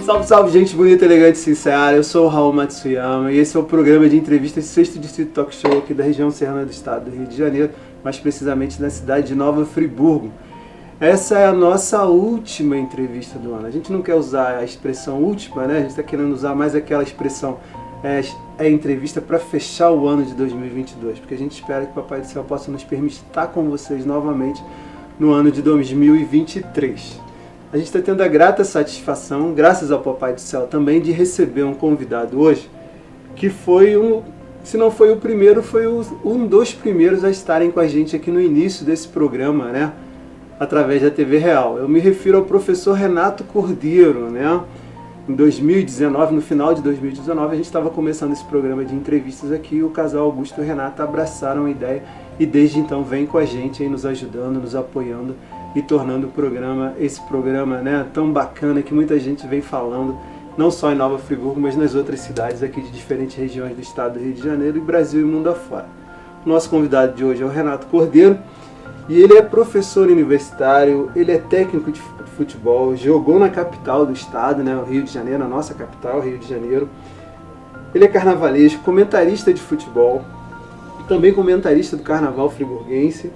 Salve, salve, gente bonita, elegante e sincera. Eu sou o Raul Matsuyama e esse é o programa de entrevistas 6º Distrito Talk Show aqui da região serrana do estado do Rio de Janeiro, mais precisamente na cidade de Nova Friburgo. Essa é a nossa última entrevista do ano. A gente não quer usar a expressão última, né? A gente está querendo usar mais aquela expressão entrevista para fechar o ano de 2022, porque a gente espera que o Papai do Céu possa nos permitir estar com vocês novamente no ano de 2023. A gente está tendo a grata satisfação, graças ao Papai do Céu também, de receber um convidado hoje, que foi se não foi o primeiro, foi um dos primeiros a estarem com a gente aqui no início desse programa, né? Através da TV Real. Eu me refiro ao professor Renato Cordeiro, né? Em 2019, no final de 2019, a gente estava começando esse programa de entrevistas aqui e o casal Augusto e Renata abraçaram a ideia e desde então vem com a gente aí nos ajudando, nos apoiando e tornando esse programa, né, tão bacana que muita gente vem falando, não só em Nova Friburgo, mas nas outras cidades aqui de diferentes regiões do estado do Rio de Janeiro e Brasil e mundo afora. O nosso convidado de hoje é o Renato Cordeiro e ele é professor universitário, ele é técnico de futebol, jogou na capital do estado, né, o Rio de Janeiro, a nossa capital, Rio de Janeiro. Ele é carnavalesco, comentarista de futebol, também comentarista do Carnaval Friburguense,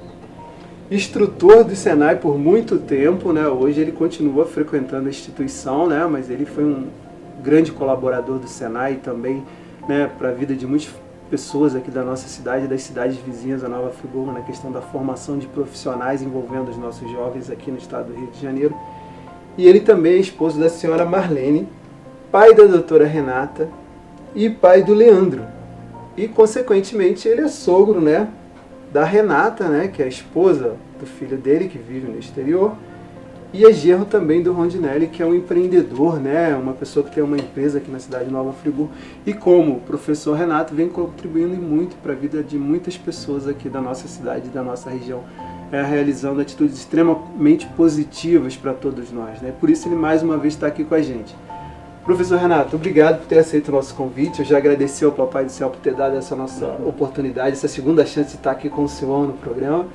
instrutor do Senai por muito tempo, né? Hoje ele continua frequentando a instituição, né? Mas ele foi um grande colaborador do Senai também, né? Para a vida de muitas pessoas aqui da nossa cidade, das cidades vizinhas a Nova Friburgo, na questão da formação de profissionais envolvendo os nossos jovens aqui no estado do Rio de Janeiro. E ele também é esposo da senhora Marlene, pai da doutora Renata e pai do Leandro. E, consequentemente, ele é sogro, né, da Renata, né, que é a esposa do filho dele, que vive no exterior, e é genro também do Rondinelli, que é um empreendedor, né, uma pessoa que tem uma empresa aqui na cidade de Nova Friburgo. E como o professor Renato vem contribuindo muito para a vida de muitas pessoas aqui da nossa cidade, da nossa região, realizando atitudes extremamente positivas para todos nós, né. Por isso ele mais uma vez está aqui com a gente. Professor Renato, obrigado por ter aceito o nosso convite. Eu já agradeci ao Papai do Céu por ter dado essa nossa oportunidade, essa segunda chance de estar aqui com o senhor no programa.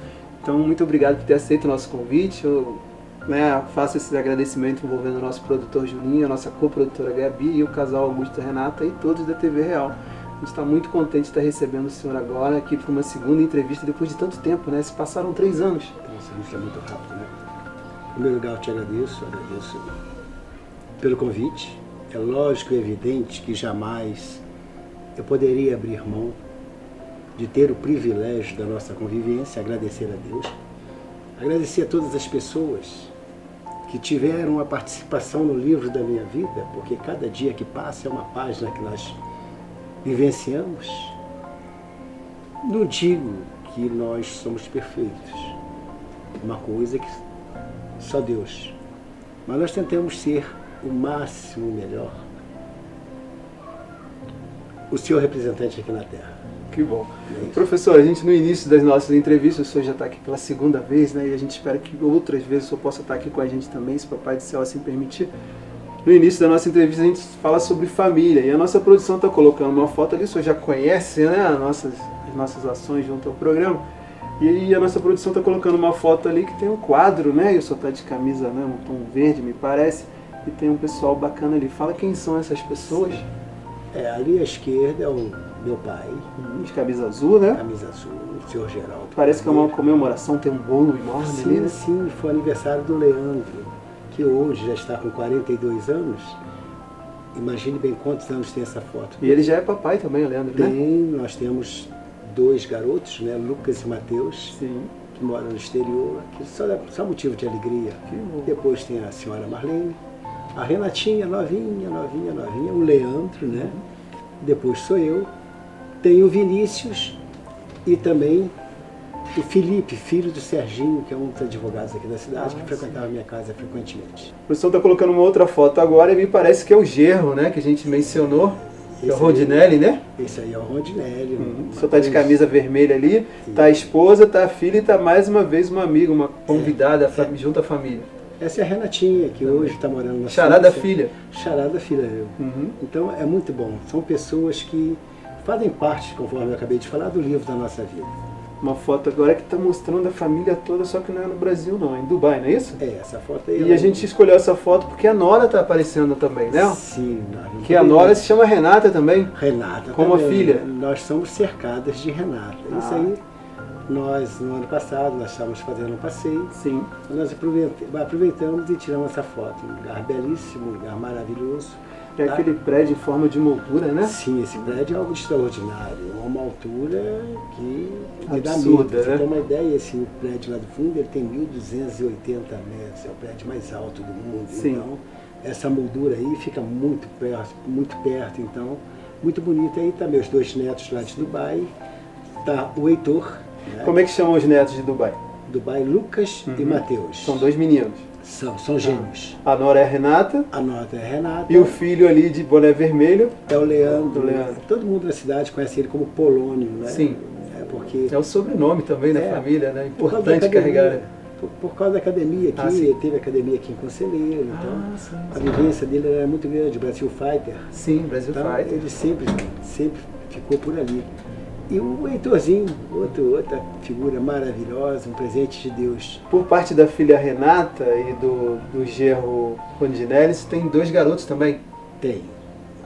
Então, muito obrigado por ter aceito o nosso convite. Eu faço esse agradecimento envolvendo o nosso produtor Juninho, a nossa coprodutora Gabi e o casal Augusto e Renata e todos da TV Real. A gente está muito contente de estar recebendo o senhor agora aqui para uma segunda entrevista depois de tanto tempo, né? Se passaram 3 anos. Isso é muito rápido, né? Em primeiro lugar, eu te agradeço pelo convite. É lógico e evidente que jamais eu poderia abrir mão de ter o privilégio da nossa convivência, agradecer a Deus, agradecer a todas as pessoas que tiveram uma participação no livro da minha vida, porque cada dia que passa é uma página que nós vivenciamos. Não digo que nós somos perfeitos, uma coisa que só Deus, mas nós tentamos ser o máximo melhor o seu representante aqui na Terra. Que bom. Professor, a gente no início das nossas entrevistas, o senhor já está aqui pela segunda vez, né? E a gente espera que outras vezes o senhor possa estar aqui com a gente também, se o Papai do Céu assim permitir. No início da nossa entrevista a gente fala sobre família e a nossa produção está colocando uma foto ali, o senhor já conhece, né, as nossas ações junto ao programa. E a nossa produção está colocando uma foto ali que tem um quadro, né? E o senhor está de camisa, né, um tom verde, me parece. E tem um pessoal bacana ali. Fala quem são essas pessoas. Ali à esquerda é o meu pai. De camisa azul, né? Camisa azul, o senhor Geraldo. Parece que é uma comemoração, tem um bolo enorme ali, né? Sim, foi aniversário do Leandro, que hoje já está com 42 anos. Imagine bem quantos anos tem essa foto. E ele já é papai também, o Leandro, né? Nós temos 2 garotos, né? Lucas e Matheus. Sim. Que moram no exterior, que só motivo de alegria. Depois tem a senhora Marlene. A Renatinha, novinha, o Leandro, né? Depois sou eu. Tem o Vinícius e também o Felipe, filho do Serginho, que é um dos advogados aqui da cidade, que frequentava a minha casa frequentemente. O professor está colocando uma outra foto agora e me parece que é o genro, né? Que a gente mencionou. Que é o Rondinelli, né? Esse aí é o Rondinelli. O senhor está de camisa vermelha ali, está a esposa, está a filha e está mais uma vez uma amiga, uma convidada junto à família. Essa é a Renatinha, que hoje está morando na Xará da filha. Xará da filha, eu. Então é muito bom. São pessoas que fazem parte, conforme eu acabei de falar, do livro da nossa vida. uma foto agora que está mostrando a família toda, só que não é no Brasil não, é em Dubai, não é isso? É, essa foto aí. E a gente escolheu essa foto porque a Nora está aparecendo também, né? Sim. Que a Nora se chama Renata também. Renata como a também. filha. Nós somos cercadas de Renata. Isso aí, nós, no ano passado, nós estávamos fazendo um passeio. Sim. Nós aproveitamos e tiramos essa foto. Um lugar belíssimo, um lugar maravilhoso. É aquele prédio em forma de moldura, né? Sim, esse prédio é algo extraordinário. Uma altura que dá medo. Absurda, Você né? tem uma ideia, esse prédio lá do fundo, ele tem 1.280 metros. É o prédio mais alto do mundo. Sim. Então, essa moldura aí fica muito perto, então, muito bonita. Aí tá meus 2 netos lá de Dubai, tá o Heitor, né? Como é que chamam os netos de Dubai? Dubai, Lucas e Mateus. São 2 meninos. São gêmeos. A Nora é a Renata A nota é Renata. e o filho ali de boné vermelho é o Leandro. O Leandro. Todo mundo na cidade conhece ele como Polônio, né? Sim. É porque é o sobrenome também da É, família, né? por causa da Importante academia. carregar. Por causa da academia aqui, sim. teve academia aqui em Conselheiro, então sim, a vivência dele era muito grande, o Brasil Fighter. Sim, Brasil Então, Fighter. ele sempre ficou por ali. E o Heitorzinho, outra figura maravilhosa, um presente de Deus. Por parte da filha Renata e do genro Rondinelli, tem 2 garotos também. Tem.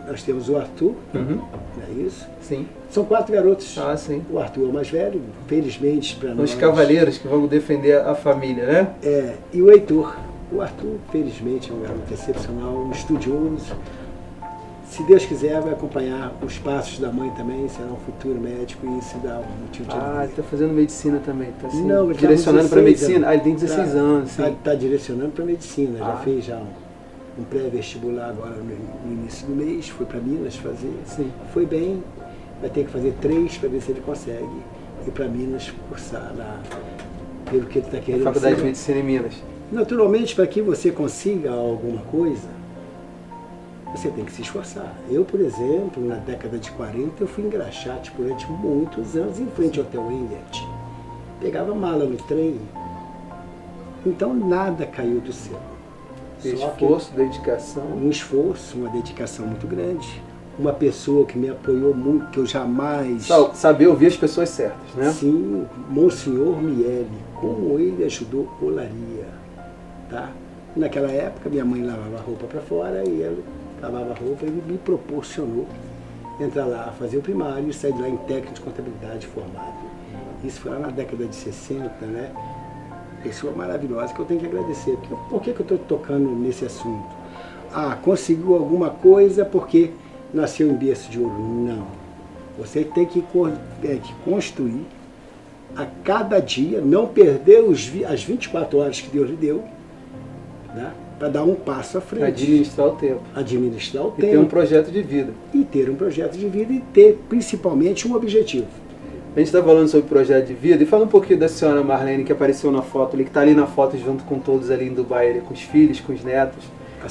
Nós temos o Arthur, Uhum. não é isso? Sim. São 4 garotos. Ah, sim. O Arthur é o mais velho, felizmente para nós. Os cavaleiros que vão defender a família, né? É, e o Heitor. O Arthur, felizmente, é um garoto excepcional, um estudioso. Se Deus quiser, vai acompanhar os passos da mãe também, será um futuro médico e isso dá um motivo de Ele alegria. está fazendo medicina também, está assim, Não, ele tá direcionando com para 16 medicina. anos. Ele tem 16 anos, sim. Está direcionando para medicina, já Ah. fez já um pré-vestibular agora no início do mês, foi para Minas fazer. Sim. Foi bem, vai ter que fazer 3 para ver se ele consegue ir para Minas cursar pelo que ele está querendo. Faculdade de ser. Medicina em Minas. Naturalmente, para que você consiga alguma coisa, você tem que se esforçar. Eu, por exemplo, na década de 40, eu fui engraxate durante muitos anos em frente ao Hotel Elliott. Pegava mala no trem. Então, nada caiu do céu. Só que Esforço, dedicação. um esforço, uma dedicação muito grande. Uma pessoa que me apoiou muito, que eu jamais... Saber ouvir as pessoas certas, né? Sim, Monsenhor Miele, como ele ajudou Olaria, tá? Naquela época, minha mãe lavava a roupa para fora e ele lavava a roupa e ele me proporcionou entrar lá, fazer o primário e sair de lá em técnico de contabilidade formado. Isso foi lá na década de 60, né? Pessoa maravilhosa que eu tenho que agradecer. Por que eu estou tocando nesse assunto? Ah, conseguiu alguma coisa porque nasceu em berço de ouro. Não. Você tem que construir a cada dia, não perder as 24 horas que Deus lhe deu, né, para dar um passo à frente. Administrar o tempo. Administrar o E ter um tempo. projeto de vida. E ter um projeto de vida e ter principalmente um objetivo. A gente está falando sobre projeto de vida e fala um pouquinho da senhora Marlene que apareceu na foto ali, que está ali na foto junto com todos ali em Dubai, ali, com os filhos, com os netos.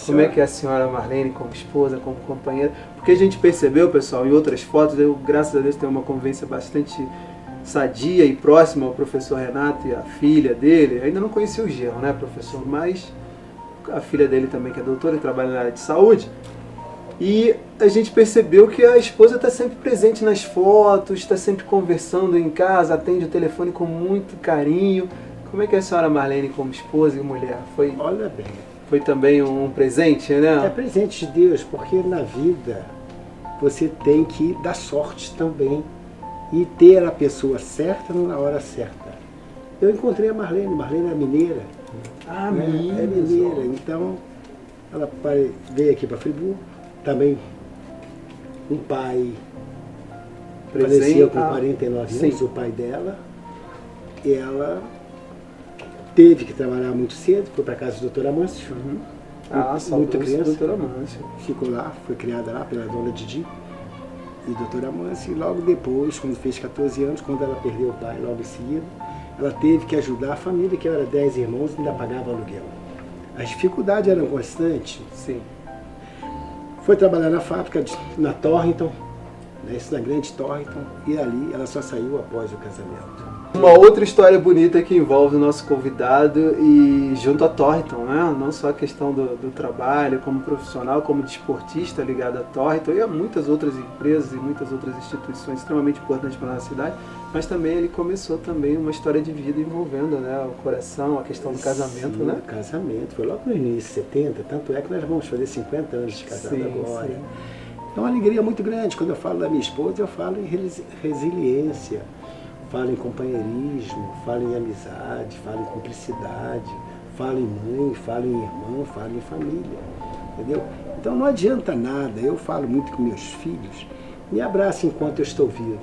Como é que é a senhora Marlene como esposa, como companheira? Porque a gente percebeu, pessoal, em outras fotos, eu, graças a Deus, tenho uma convivência bastante sadia e próxima ao professor Renato e a filha dele. Eu ainda não conheci o genro, né, professor? Mas a filha dele também, que é doutora e trabalha na área de saúde. E a gente percebeu que a esposa está sempre presente nas fotos, está sempre conversando em casa, atende o telefone com muito carinho. Como é que é a senhora Marlene como esposa e mulher? Olha bem. Foi também um presente, né? É presente de Deus, porque na vida você tem que dar sorte também e ter a pessoa certa na hora certa. Eu encontrei a Marlene é mineira. Ah, né? É mineira, então ela veio aqui para Friburgo, também um pai faleceu com 49 anos, sim. o pai dela, e ela teve que trabalhar muito cedo, foi para casa do doutor Amâncio. Uhum. Muito criança. doutora Amâncio. Ficou lá, foi criada lá pela dona Didi e doutora Amâncio. E logo depois, quando fez 14 anos, quando ela perdeu o pai, logo em seguida, ela teve que ajudar a família, que era 10 irmãos e ainda pagava aluguel. As dificuldades eram constantes. Sim. Foi trabalhar na fábrica, na Torrington, né, isso na grande Torrington, e ali ela só saiu após o casamento. Uma outra história bonita que envolve o nosso convidado e junto a Torrington, né? Não só a questão do trabalho como profissional, como desportista ligado à Torrington e a muitas outras empresas e muitas outras instituições extremamente importantes para a nossa cidade, mas também ele começou também uma história de vida envolvendo, né, o coração, a questão do casamento, sim, né? O casamento, foi logo no início de 70, tanto é que nós vamos fazer 50 anos de casado agora. Sim. É uma alegria muito grande. Quando eu falo da minha esposa, eu falo em resiliência, falo em companheirismo, falo em amizade, falo em cumplicidade, falo em mãe, falo em irmão, falo em família, entendeu? Então não adianta nada, eu falo muito com meus filhos, me abraça enquanto eu estou vivo,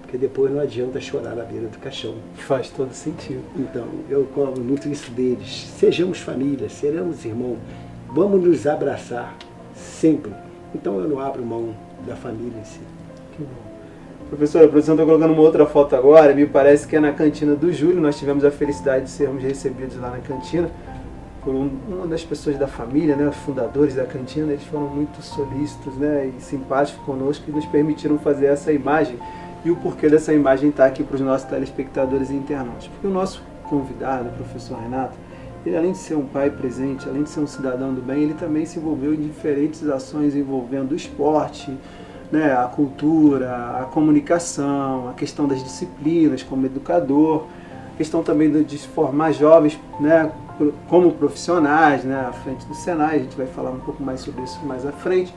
porque depois não adianta chorar na beira do caixão. Faz todo sentido. Então, eu cobro muito isso deles, sejamos família, seremos irmãos, vamos nos abraçar sempre. Então eu não abro mão da família em si. Que bom. Professor, a produção está colocando uma outra foto agora, me parece que é na cantina do Júlio, nós tivemos a felicidade de sermos recebidos lá na cantina por uma das pessoas da família, né, os fundadores da cantina, eles foram muito solícitos, né, e simpáticos conosco e nos permitiram fazer essa imagem. E o porquê dessa imagem está aqui para os nossos telespectadores e internautas. Porque o nosso convidado, o professor Renato, ele além de ser um pai presente, além de ser um cidadão do bem, ele também se envolveu em diferentes ações envolvendo o esporte, né, a cultura, a comunicação, a questão das disciplinas como educador, a questão também de formar jovens, né, como profissionais, né, à frente do Senai, a gente vai falar um pouco mais sobre isso mais à frente.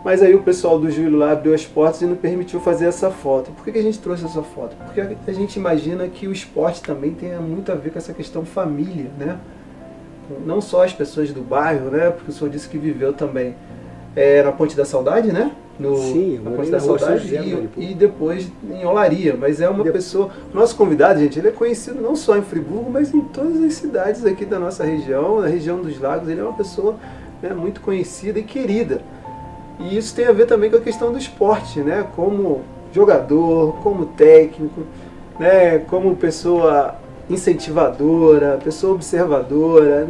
Mas aí o pessoal do Júlio lá abriu as portas e nos permitiu fazer essa foto. Por que a gente trouxe essa foto? Porque a gente imagina que o esporte também tem muito a ver com essa questão família, né? Não só as pessoas do bairro, né? Porque o senhor disse que viveu também na Ponte da Saudade, né? Sim, na Ponte da Saudade e depois em Olaria. Mas é uma pessoa... Nosso convidado, gente, ele é conhecido não só em Friburgo, mas em todas as cidades aqui da nossa região, na região dos lagos. Ele é uma pessoa, né, muito conhecida e querida. E isso tem a ver também com a questão do esporte, né? Como jogador, como técnico, né? Como pessoa incentivadora, pessoa observadora.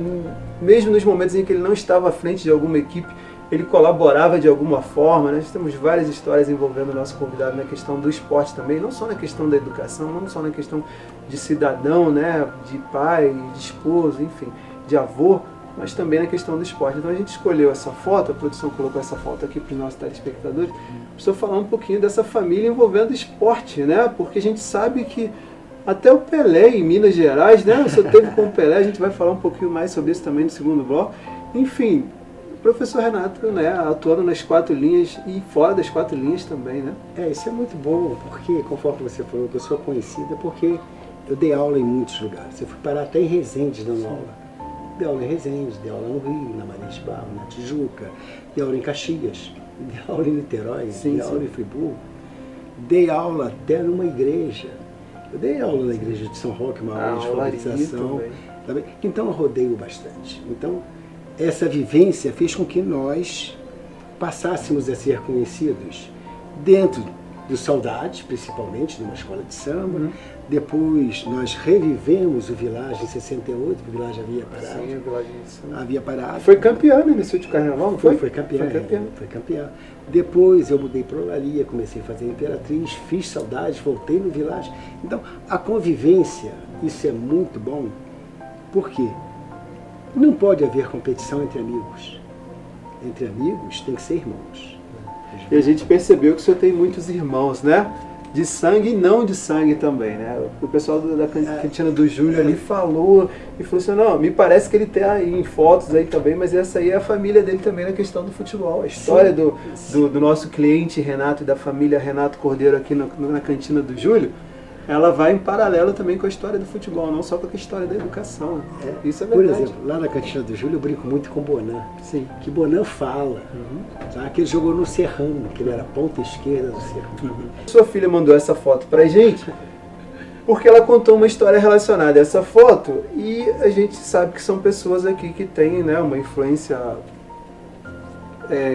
Mesmo nos momentos em que ele não estava à frente de alguma equipe, ele colaborava de alguma forma. Nós temos várias histórias envolvendo o nosso convidado na questão do esporte também, não só na questão da educação, não só na questão de cidadão, né? De pai, de esposo, enfim, de avô, mas também na questão do esporte. Então a gente escolheu essa foto, a produção colocou essa foto aqui para os nossos telespectadores, para falar um pouquinho dessa família envolvendo esporte, né? Porque a gente sabe que até o Pelé em Minas Gerais, né? Você teve com o Pelé, a gente vai falar um pouquinho mais sobre isso também no segundo bloco. Enfim, o professor Renato, né, atuando nas 4 linhas e fora das 4 linhas também, né? Isso é muito bom, porque, conforme você falou, eu sou conhecida porque eu dei aula em muitos lugares. Eu fui parar até em Resende dando aula. Dei aula em Resende, dei aula no Rio, na Maria de Barro, na Tijuca, dei aula em Caxias, dei aula em Niterói, dei aula em Friburgo, dei aula até numa igreja. Eu dei aula na igreja de São Roque, uma aula de alfabetização. Então eu rodeio bastante. Então essa vivência fez com que nós passássemos a ser conhecidos dentro do Saudade, principalmente, de uma escola de samba. Depois nós revivemos o Village em 68, porque o Village havia parado. Sim, o Village havia parado. Foi campeão nesse último carnaval, não foi? Foi campeão. Foi campeão. Depois eu mudei para Olaria, comecei a fazer Imperatriz, fiz Saudade, voltei no Village. Então, a convivência, isso é muito bom, porque não pode haver competição entre amigos. Entre amigos tem que ser irmãos. E a gente percebeu que o senhor tem muitos irmãos, né? De sangue e não de sangue também, né? O pessoal da cantina do Júlio ali falou e falou assim, não, me parece que ele tem aí em fotos aí também, mas essa aí é a família dele também na questão do futebol. A história do nosso cliente Renato e da família Renato Cordeiro aqui na cantina do Júlio, ela vai em paralelo também com a história do futebol, não só com a história da educação. Isso é verdade. Por exemplo, lá na cantina do Júlio eu brinco muito com o Bonan. Sim. Que Bonan fala, tá? Que ele jogou no Serrano, que ele era ponta esquerda do Serrano. Sua filha mandou essa foto pra gente porque ela contou uma história relacionada a essa foto e a gente sabe que são pessoas aqui que têm, né, uma influência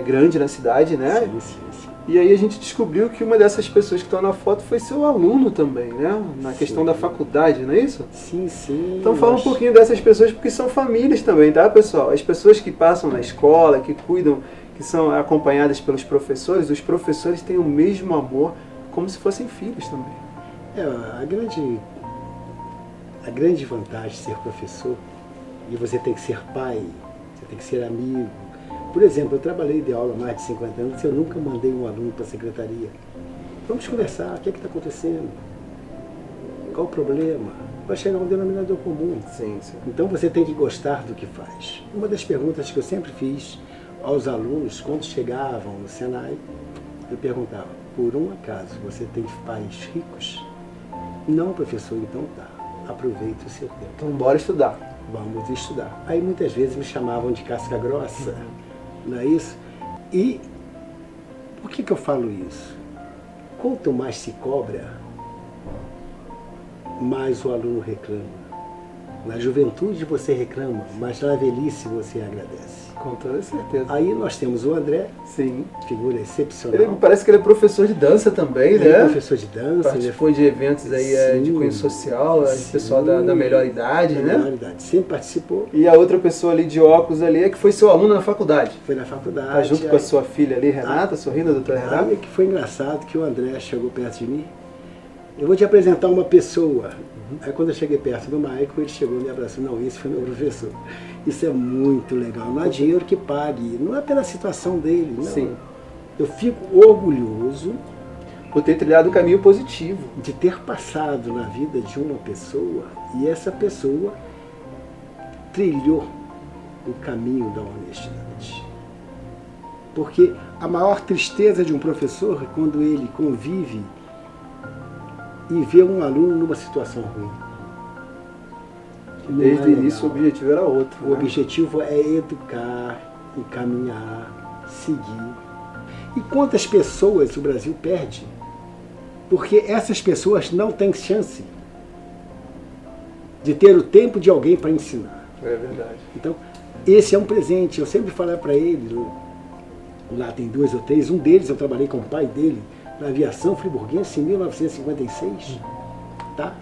grande na cidade, né? Sim. E aí a gente descobriu que uma dessas pessoas que estão na foto foi seu aluno também, né? Na questão da faculdade, não é isso? Sim. Então fala um pouquinho dessas pessoas, porque são famílias também, tá, pessoal? As pessoas que passam na escola, que cuidam, que são acompanhadas pelos professores, os professores têm o mesmo amor, como se fossem filhos também. A grande a grande vantagem de ser professor, e você tem que ser pai, você tem que ser amigo. Por exemplo, eu trabalhei de aula há mais de 50 anos e eu nunca mandei um aluno para a secretaria. Vamos conversar, o que está acontecendo? Qual o problema? Vai chegar a um denominador comum. Sim, sim. Então você tem que gostar do que faz. Uma das perguntas que eu sempre fiz aos alunos, quando chegavam no Senai, eu perguntava, por um acaso você tem pais ricos? Não, professor, então tá, aproveite o seu tempo. Então bora estudar. Vamos estudar. Aí muitas vezes me chamavam de casca grossa, não é isso? E por que eu falo isso? Quanto mais se cobra, mais o aluno reclama. Na juventude você reclama, mas na velhice você agradece. Com toda certeza. Aí nós temos o André, Sim. figura excepcional. Ele parece que ele é professor de dança também, Ele né? é professor de dança. Participou de eventos aí de cunho social, de pessoal da melhor idade, né? Melhor idade. Sempre participou. E a outra pessoa ali de óculos ali é que foi seu aluno na faculdade. Foi na faculdade. Tá junto com a sua filha ali, Renata, sorrindo, a doutora Renata? Aí que foi engraçado que o André chegou perto de mim. Eu vou te apresentar uma pessoa. Aí quando eu cheguei perto do Michael, ele chegou e me abraçou. Não, esse foi meu professor. Isso é muito legal. Não há dinheiro que pague. Não é pela situação dele, não. Sim. Eu fico orgulhoso Por ter trilhado um caminho positivo. de ter passado na vida de uma pessoa e essa pessoa trilhou o caminho da honestidade. Porque a maior tristeza de um professor é quando ele convive e vê um aluno numa situação ruim. Desde o início o objetivo era outro. O objetivo é educar, encaminhar, seguir. E quantas pessoas o Brasil perde? Porque essas pessoas não têm chance de ter o tempo de alguém para ensinar. É verdade. Então, esse é um presente. Eu sempre falo para ele, lá tem 2 ou 3, um deles eu trabalhei com o pai dele na aviação friburguense em 1956, tá?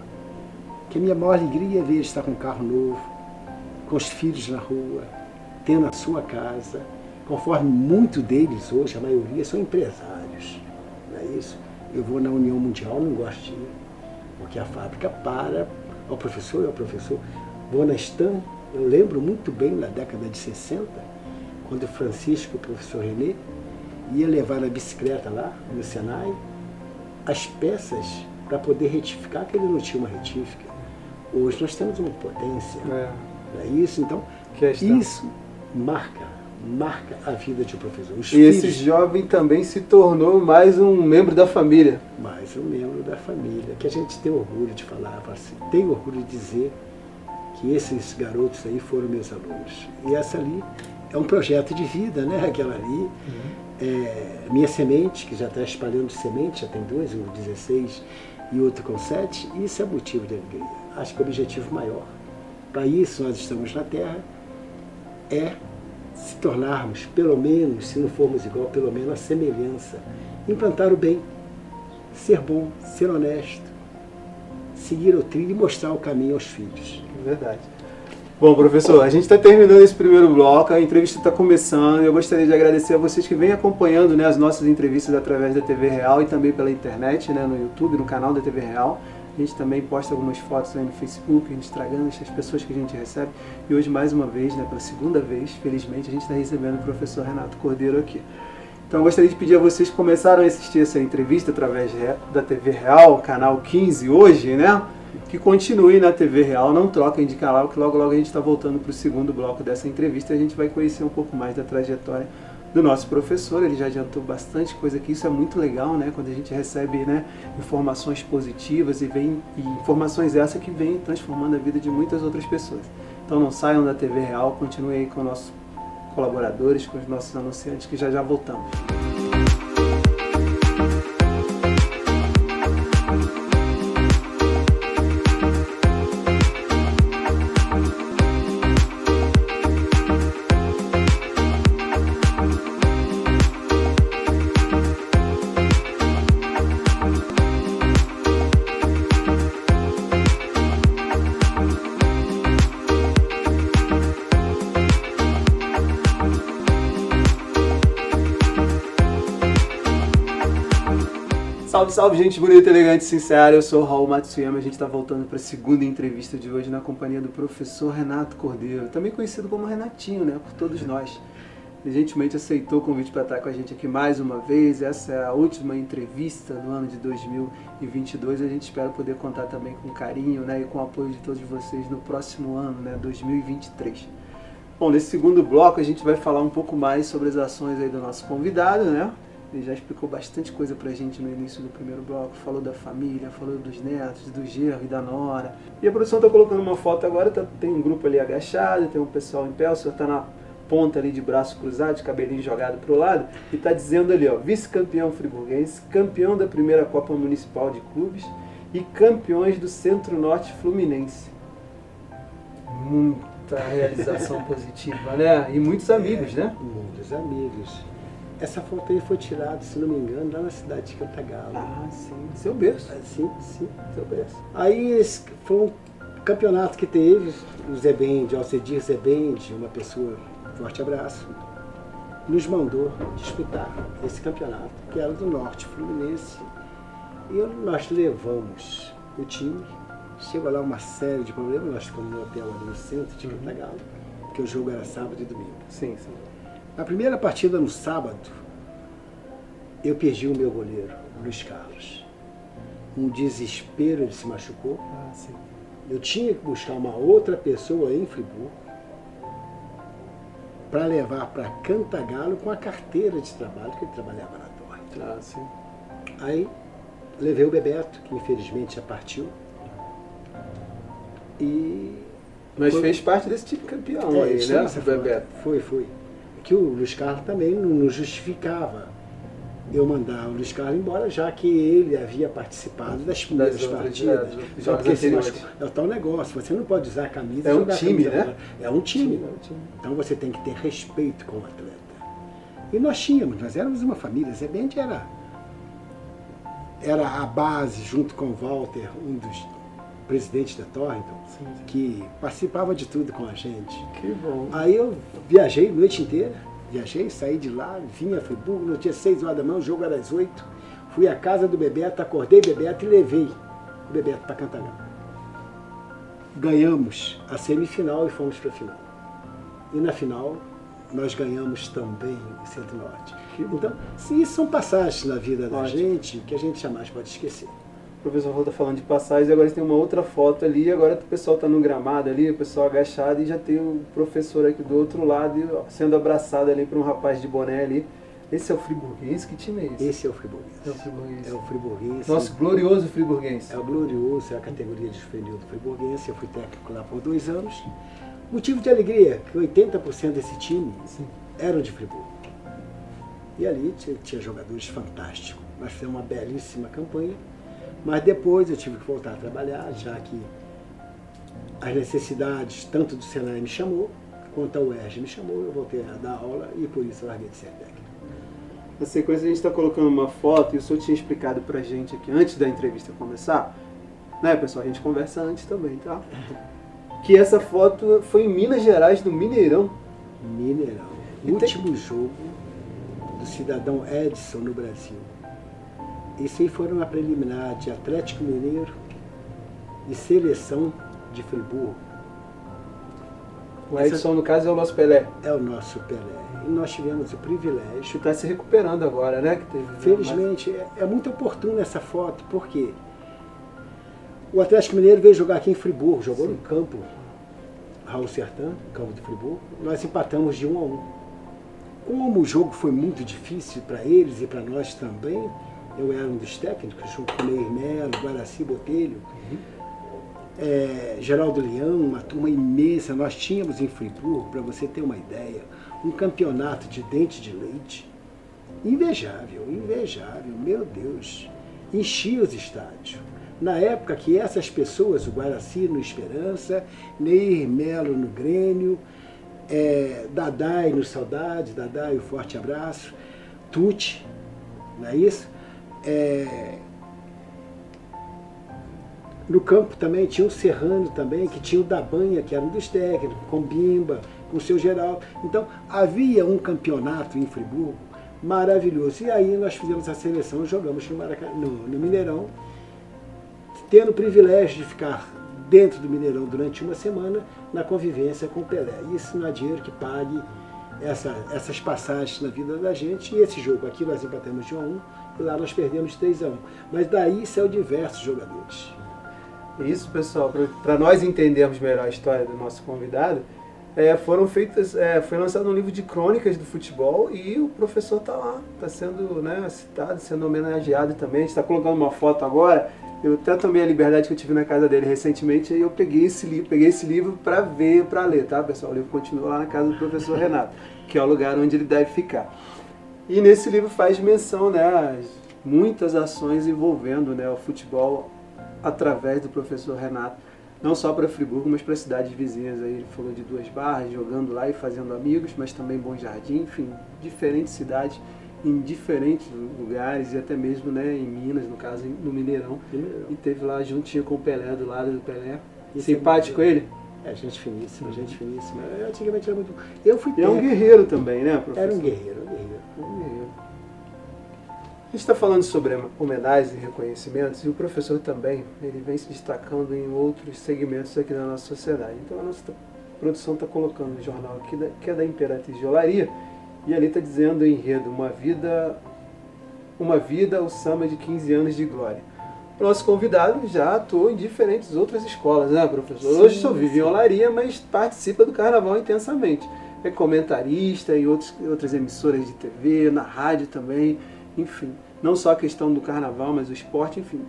Que a minha maior alegria é ver ele estar com um carro novo, com os filhos na rua, tendo a sua casa, conforme muitos deles hoje, a maioria, são empresários, não é isso? Eu vou na União Mundial, não gosto de ir, porque a fábrica para, o professor é o professor. Vou na Stan, eu lembro muito bem na década de 60, quando o Francisco, o professor Renê, ia levar na bicicleta lá, no Senai, as peças para poder retificar, que ele não tinha uma retífica. Hoje nós temos uma potência, não é isso? Então, isso marca a vida de um professor. E esse jovem também se tornou mais um membro da família. Mais um membro da família, que a gente tem orgulho de falar, assim, tem orgulho de dizer que esses garotos aí foram meus alunos. E essa ali é um projeto de vida, né? Aquela ali. Minha semente, que já está espalhando semente, já tem 2, um 16 e outro com 7, isso é motivo de alegria. Acho que o objetivo maior, para isso nós estamos na Terra, é se tornarmos, pelo menos, se não formos igual, pelo menos a semelhança, implantar o bem, ser bom, ser honesto, seguir o trilho e mostrar o caminho aos filhos. Verdade. Bom, professor, a gente está terminando esse primeiro bloco, a entrevista está começando. Eu gostaria de agradecer a vocês que vêm acompanhando, né, as nossas entrevistas através da TV Real e também pela internet, né, no YouTube, no canal da TV Real. A gente também posta algumas fotos aí no Facebook, a gente estragando as pessoas que a gente recebe. E hoje, mais uma vez, né, pela segunda vez, felizmente, a gente está recebendo o professor Renato Cordeiro aqui. Então, eu gostaria de pedir a vocês que começaram a assistir essa entrevista através da TV Real, canal 15 hoje, né? Que continuem na TV Real, não troquem de canal, que logo a gente está voltando para o segundo bloco dessa entrevista e a gente vai conhecer um pouco mais da trajetória do nosso professor. Ele já adiantou bastante coisa aqui, isso é muito legal, né? Quando a gente recebe, né, informações positivas e informações essas que vêm transformando a vida de muitas outras pessoas. Então não saiam da TV Real, continuem aí com nossos colaboradores, com os nossos anunciantes, que já voltamos. Salve, salve, gente bonita, elegante e sincera. Eu sou o Raul Matsuyama. A gente está voltando para a segunda entrevista de hoje na companhia do professor Renato Cordeiro, também conhecido como Renatinho, né, por todos nós. Ele gentilmente aceitou o convite para estar com a gente aqui mais uma vez. Essa é a última entrevista do ano de 2022. A gente espera poder contar também com carinho, né, e com o apoio de todos vocês no próximo ano, né, 2023. Bom, nesse segundo bloco a gente vai falar um pouco mais sobre as ações aí do nosso convidado, né? Ele já explicou bastante coisa pra gente no início do primeiro bloco, falou da família, falou dos netos, do genro e da nora. E a produção tá colocando uma foto agora, tem um grupo ali agachado, tem um pessoal em pé, o senhor tá na ponta ali de braço cruzado, de cabelinho jogado pro lado, e tá dizendo ali, ó, vice-campeão friburguense, campeão da primeira Copa Municipal de Clubes e campeões do Centro-Norte Fluminense. Muita realização positiva, né? E muitos amigos, né? Muitos amigos. Essa foto aí foi tirada, se não me engano, lá na cidade de Cantagalo. Ah, sim. Seu berço. Sim, seu berço. Aí esse foi um campeonato que teve, o Zebende, Alcedir Zebende, uma pessoa, forte abraço, nos mandou disputar esse campeonato, que era do Norte Fluminense. E nós levamos o time, chegou lá uma série de problemas, nós ficamos no hotel ali no centro de Cantagalo, porque o jogo era sábado e domingo. Sim, sim. Na primeira partida, no sábado, eu perdi o meu goleiro, Luiz Carlos. Um desespero, ele se machucou. Ah, sim. Eu tinha que buscar uma outra pessoa em Friburgo para levar para Cantagalo com a carteira de trabalho, que ele trabalhava na Torre. Ah, sim. Aí, levei o Bebeto, que infelizmente já partiu. Mas fez parte desse time campeão aí, sim, né, Bebeto? Foi. Que o Luiz Carlos também não justificava eu mandar o Luiz Carlos embora, já que ele havia participado das primeiras partidas. Só porque é o tal negócio, você não pode usar a camisa. É um time, né? É um time. Então você tem que ter respeito com o atleta. E nós éramos uma família. Zebende era a base, junto com o Walter, um dos presidentes da Torrington, que participava de tudo com a gente. Que bom. Aí eu viajei a noite inteira, saí de lá, vim a Friburgo, no dia 6 horas da manhã, o jogo era às 8, fui à casa do Bebeto, acordei Bebeto e levei o Bebeto para Cantagalo. Ganhamos a semifinal e fomos para a final. E na final, nós ganhamos também o Centro-Norte. Então, isso são passagens na vida da gente que a gente jamais pode esquecer. O professor Raul está falando de passagens, agora tem uma outra foto ali, agora o pessoal está no gramado ali, o pessoal agachado, e já tem o professor aqui do outro lado sendo abraçado ali por um rapaz de boné ali. Esse é o friburguense? Que time é esse? Esse é o friburguense. É o friburguense. É o friburguense. Nosso glorioso friburguense. É o glorioso, é a categoria de juvenil do friburguense. Eu fui técnico lá por 2 anos. Motivo de alegria, que 80% desse time eram de Friburgo. E ali tinha jogadores fantásticos. Nós fizemos uma belíssima campanha. Mas depois eu tive que voltar a trabalhar, já que as necessidades, tanto do Senai me chamou, quanto a UERJ me chamou, eu voltei a dar aula e por isso eu larguei de ser técnico. Na sequência a gente está colocando uma foto, e o senhor tinha explicado pra gente aqui, antes da entrevista começar, né, pessoal, a gente conversa antes também, tá? Que essa foto foi em Minas Gerais, no Mineirão. Mineirão. Último jogo do cidadão Edson no Brasil. Isso aí foi uma preliminar de Atlético Mineiro e seleção de Friburgo. O Edson, no caso, é o nosso Pelé. É o nosso Pelé. E nós tivemos o privilégio. Está se recuperando agora, né? Felizmente, é muito oportuna essa foto, porque o Atlético Mineiro veio jogar aqui em Friburgo, jogou no campo Raul Sertã, campo de Friburgo. Nós empatamos de 1-1. Como o jogo foi muito difícil para eles e para nós também, eu era um dos técnicos, junto com Neir Melo, Guaraci Botelho, Geraldo Leão, uma turma imensa. Nós tínhamos em Friburgo, para você ter uma ideia, um campeonato de dente de leite invejável, meu Deus. Enchia os estádios. Na época que essas pessoas, o Guaraci no Esperança, Neir Melo no Grêmio, Dadai no Saudade, Dadai, o forte abraço, Tuti, não é isso? No campo também tinha o Serrano também, que tinha o Dabanha, que era um dos técnicos, com Bimba, com o seu Geraldo. Então havia um campeonato em Friburgo maravilhoso. E aí nós fizemos a seleção, jogamos no Mineirão, tendo o privilégio de ficar dentro do Mineirão durante uma semana na convivência com o Pelé. Isso não há dinheiro que pague essas passagens na vida da gente. E esse jogo aqui nós empatamos de 1-1 e lá nós perdemos 3-1. Mas daí saiu diversos jogadores. Isso, pessoal, para nós entendermos melhor a história do nosso convidado, foi lançado um livro de crônicas do futebol e o professor está lá, está sendo, né, citado, sendo homenageado também. A gente está colocando uma foto agora. Eu até tomei a liberdade que eu tive na casa dele recentemente e eu peguei esse livro para ver, para ler, tá, pessoal? O livro continua lá na casa do professor Renato, que é o lugar onde ele deve ficar. E nesse livro faz menção, né, muitas ações envolvendo, né, o futebol através do professor Renato, não só para Friburgo, mas para cidades vizinhas. Aí ele falou de Duas Barras, jogando lá e fazendo amigos, mas também Bom Jardim, enfim, diferentes cidades, em diferentes lugares e até mesmo, né, em Minas, no caso, no Mineirão. E teve lá juntinho com o Pelé, do lado do Pelé. Simpático ele? É, gente finíssima, gente finíssima. Antigamente era muito... Eu fui é um guerreiro também, né, professor? Era um guerreiro. A gente está falando sobre homenagens e reconhecimentos, e o professor também, ele vem se destacando em outros segmentos aqui da nossa sociedade. Então a nossa produção está colocando um jornal aqui, que é da Imperatriz de Olaria, e ali está dizendo o enredo, uma vida, o samba de 15 anos de glória. O nosso convidado já atuou em diferentes outras escolas, né, professor? Sim, hoje só vive em Olaria, mas participa do carnaval intensamente. É comentarista em outras emissoras de TV, na rádio também, enfim. Não só a questão do carnaval, mas o esporte, enfim.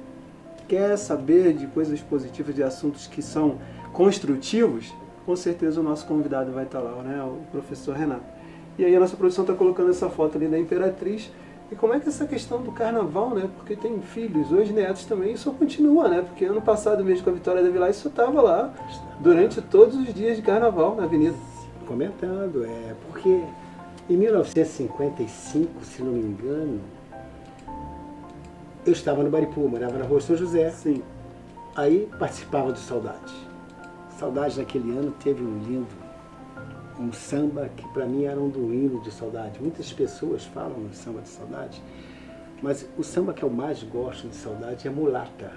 Quer saber de coisas positivas, de assuntos que são construtivos? Com certeza o nosso convidado vai estar lá, né, o professor Renato. E aí a nossa produção está colocando essa foto ali da Imperatriz. E como é que essa questão do carnaval, né? Porque tem filhos, hoje netos também, isso continua, né? Porque ano passado mesmo com a Vitória da Vila, isso estava lá durante todos os dias de carnaval na avenida. Comentando, porque em 1955, se não me engano, eu estava no Baripu, morava na Rua São José. Sim. Aí participava do Saudade. Saudade naquele ano teve um samba que para mim era um hino de saudade. Muitas pessoas falam no samba de saudade, mas o samba que eu mais gosto de saudade é Mulata.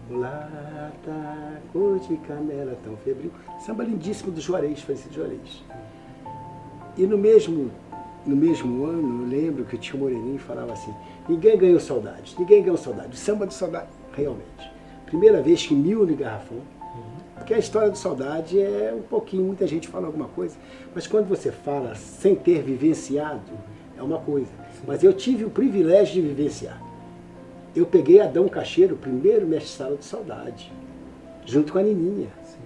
Mulata, cor de canela tão febril. Samba lindíssimo do Juarez, falecido Juarez. E no mesmo ano, eu lembro que o tio Moreninho falava assim, ninguém ganhou saudade. O samba de saudade, realmente. Primeira vez que mil no garrafão. Porque a história do Saudade é um pouquinho, muita gente fala alguma coisa, mas quando você fala sem ter vivenciado, é uma coisa. Sim. Mas eu tive o privilégio de vivenciar. Eu peguei Adão Cacheiro, o primeiro mestre-sala do Saudade, junto com a Nininha. Sim.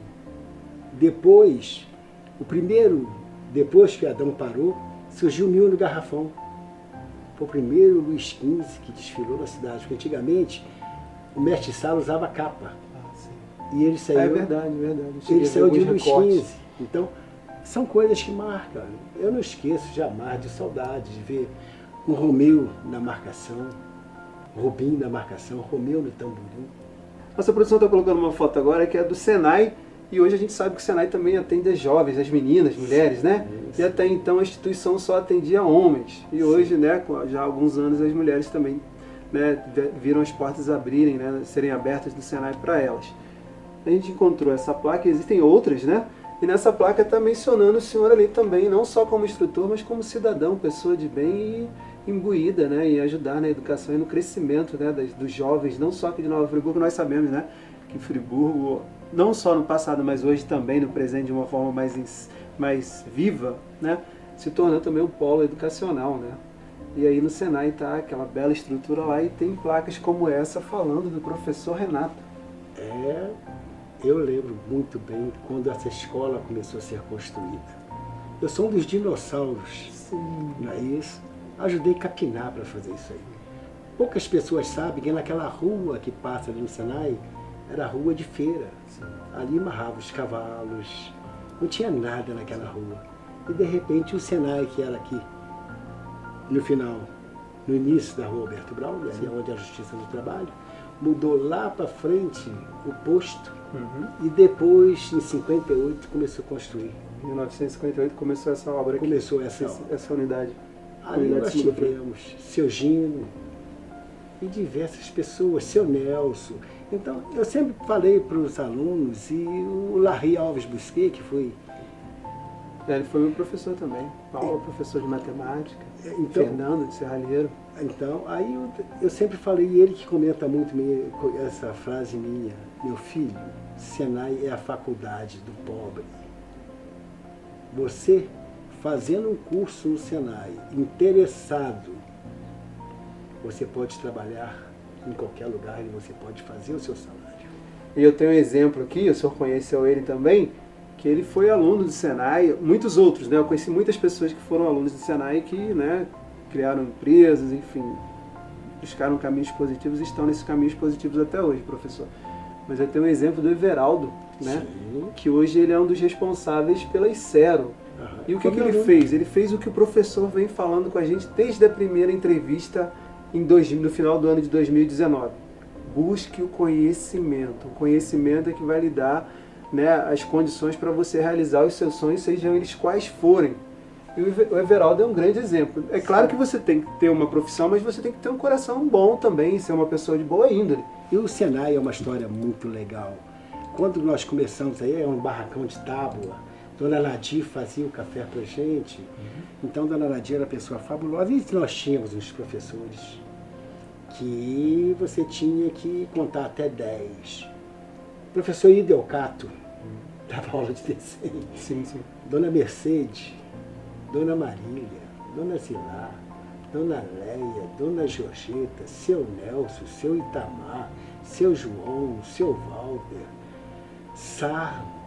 Depois que Adão parou, surgiu o Mil no Garrafão. Foi o primeiro Luiz XV que desfilou na cidade, porque antigamente o mestre-sala usava capa. E ele saiu, é verdade. Ele saiu de Luiz XV. Então, são coisas que marcam. Eu não esqueço jamais de saudade de ver um Romeu na marcação, Rubinho na marcação, Romeu no tamborim. Nossa produção está colocando uma foto agora que é do Senai, e hoje a gente sabe que o Senai também atende as jovens, as meninas, mulheres, né? Sim. E até então a instituição só atendia homens. E hoje, né, já há alguns anos, as mulheres também, né, viram as portas abrirem, né, serem abertas do Senai para elas. A gente encontrou essa placa, existem outras, né? E nessa placa está mencionando o senhor ali também, não só como instrutor, mas como cidadão, pessoa de bem e imbuída, né? E ajudar na educação e no crescimento, né, dos jovens, não só aqui de Nova Friburgo. Nós sabemos, né, que Friburgo, não só no passado, mas hoje também, no presente, de uma forma mais viva, né? Se tornou também um polo educacional, né? E aí no Senai está aquela bela estrutura lá e tem placas como essa falando do professor Renato. Eu lembro muito bem quando essa escola começou a ser construída. Eu sou um dos dinossauros, sim, não é isso? Ajudei a capinar para fazer isso aí. Poucas pessoas sabem que naquela rua que passa ali no Senai, era a rua de feira. Sim. Ali amarrava os cavalos, não tinha nada naquela rua. E de repente o Senai, que era aqui, no final, no início da rua Alberto Braulio, ali onde é a Justiça do Trabalho, mudou lá para frente o posto, e depois, em 58, começou a construir. Em 1958 começou essa obra aqui. Começou essa unidade. Ali nós tivemos seu Gino e diversas pessoas, seu Nelson. Então, eu sempre falei para os alunos, e o Larry Alves Busquet, que foi... Ele foi meu professor também, Paulo, professor de matemática, então, Fernando de Serralheiro. Então, aí eu sempre falei, e ele que comenta muito essa frase minha: meu filho, Senai é a faculdade do pobre. Você, fazendo um curso no Senai, interessado, você pode trabalhar em qualquer lugar e você pode fazer o seu salário. E eu tenho um exemplo aqui, o senhor conheceu ele também, que ele foi aluno do Senai, muitos outros, né? Eu conheci muitas pessoas que foram alunos do Senai que, né, criaram empresas, enfim, buscaram caminhos positivos e estão nesses caminhos positivos até hoje, professor. Mas eu tenho um exemplo do Everaldo, né? Sim. Que hoje ele é um dos responsáveis pela Icero. E o que ele fez? Ele fez o que o professor vem falando com a gente desde a primeira entrevista no final do ano de 2019. Busque o conhecimento. O conhecimento é que vai lhe dar, né, as condições para você realizar os seus sonhos, sejam eles quais forem. E o Everaldo é um grande exemplo. É claro que você tem que ter uma profissão, mas você tem que ter um coração bom também, ser uma pessoa de boa índole. E o Senai é uma história muito legal. Quando nós começamos aí, é um barracão de tábua. Dona Nadir fazia o café pra gente. Então, Dona Nadir era uma pessoa fabulosa. E nós tínhamos uns professores que você tinha que contar até 10. O professor Idelcato dava aula de desenho. Sim, sim. Dona Mercedes, Dona Marília, Dona Zilar, Dona Leia, Dona Georgeta, seu Nelson, seu Itamar, seu João, seu Walter, Sarro,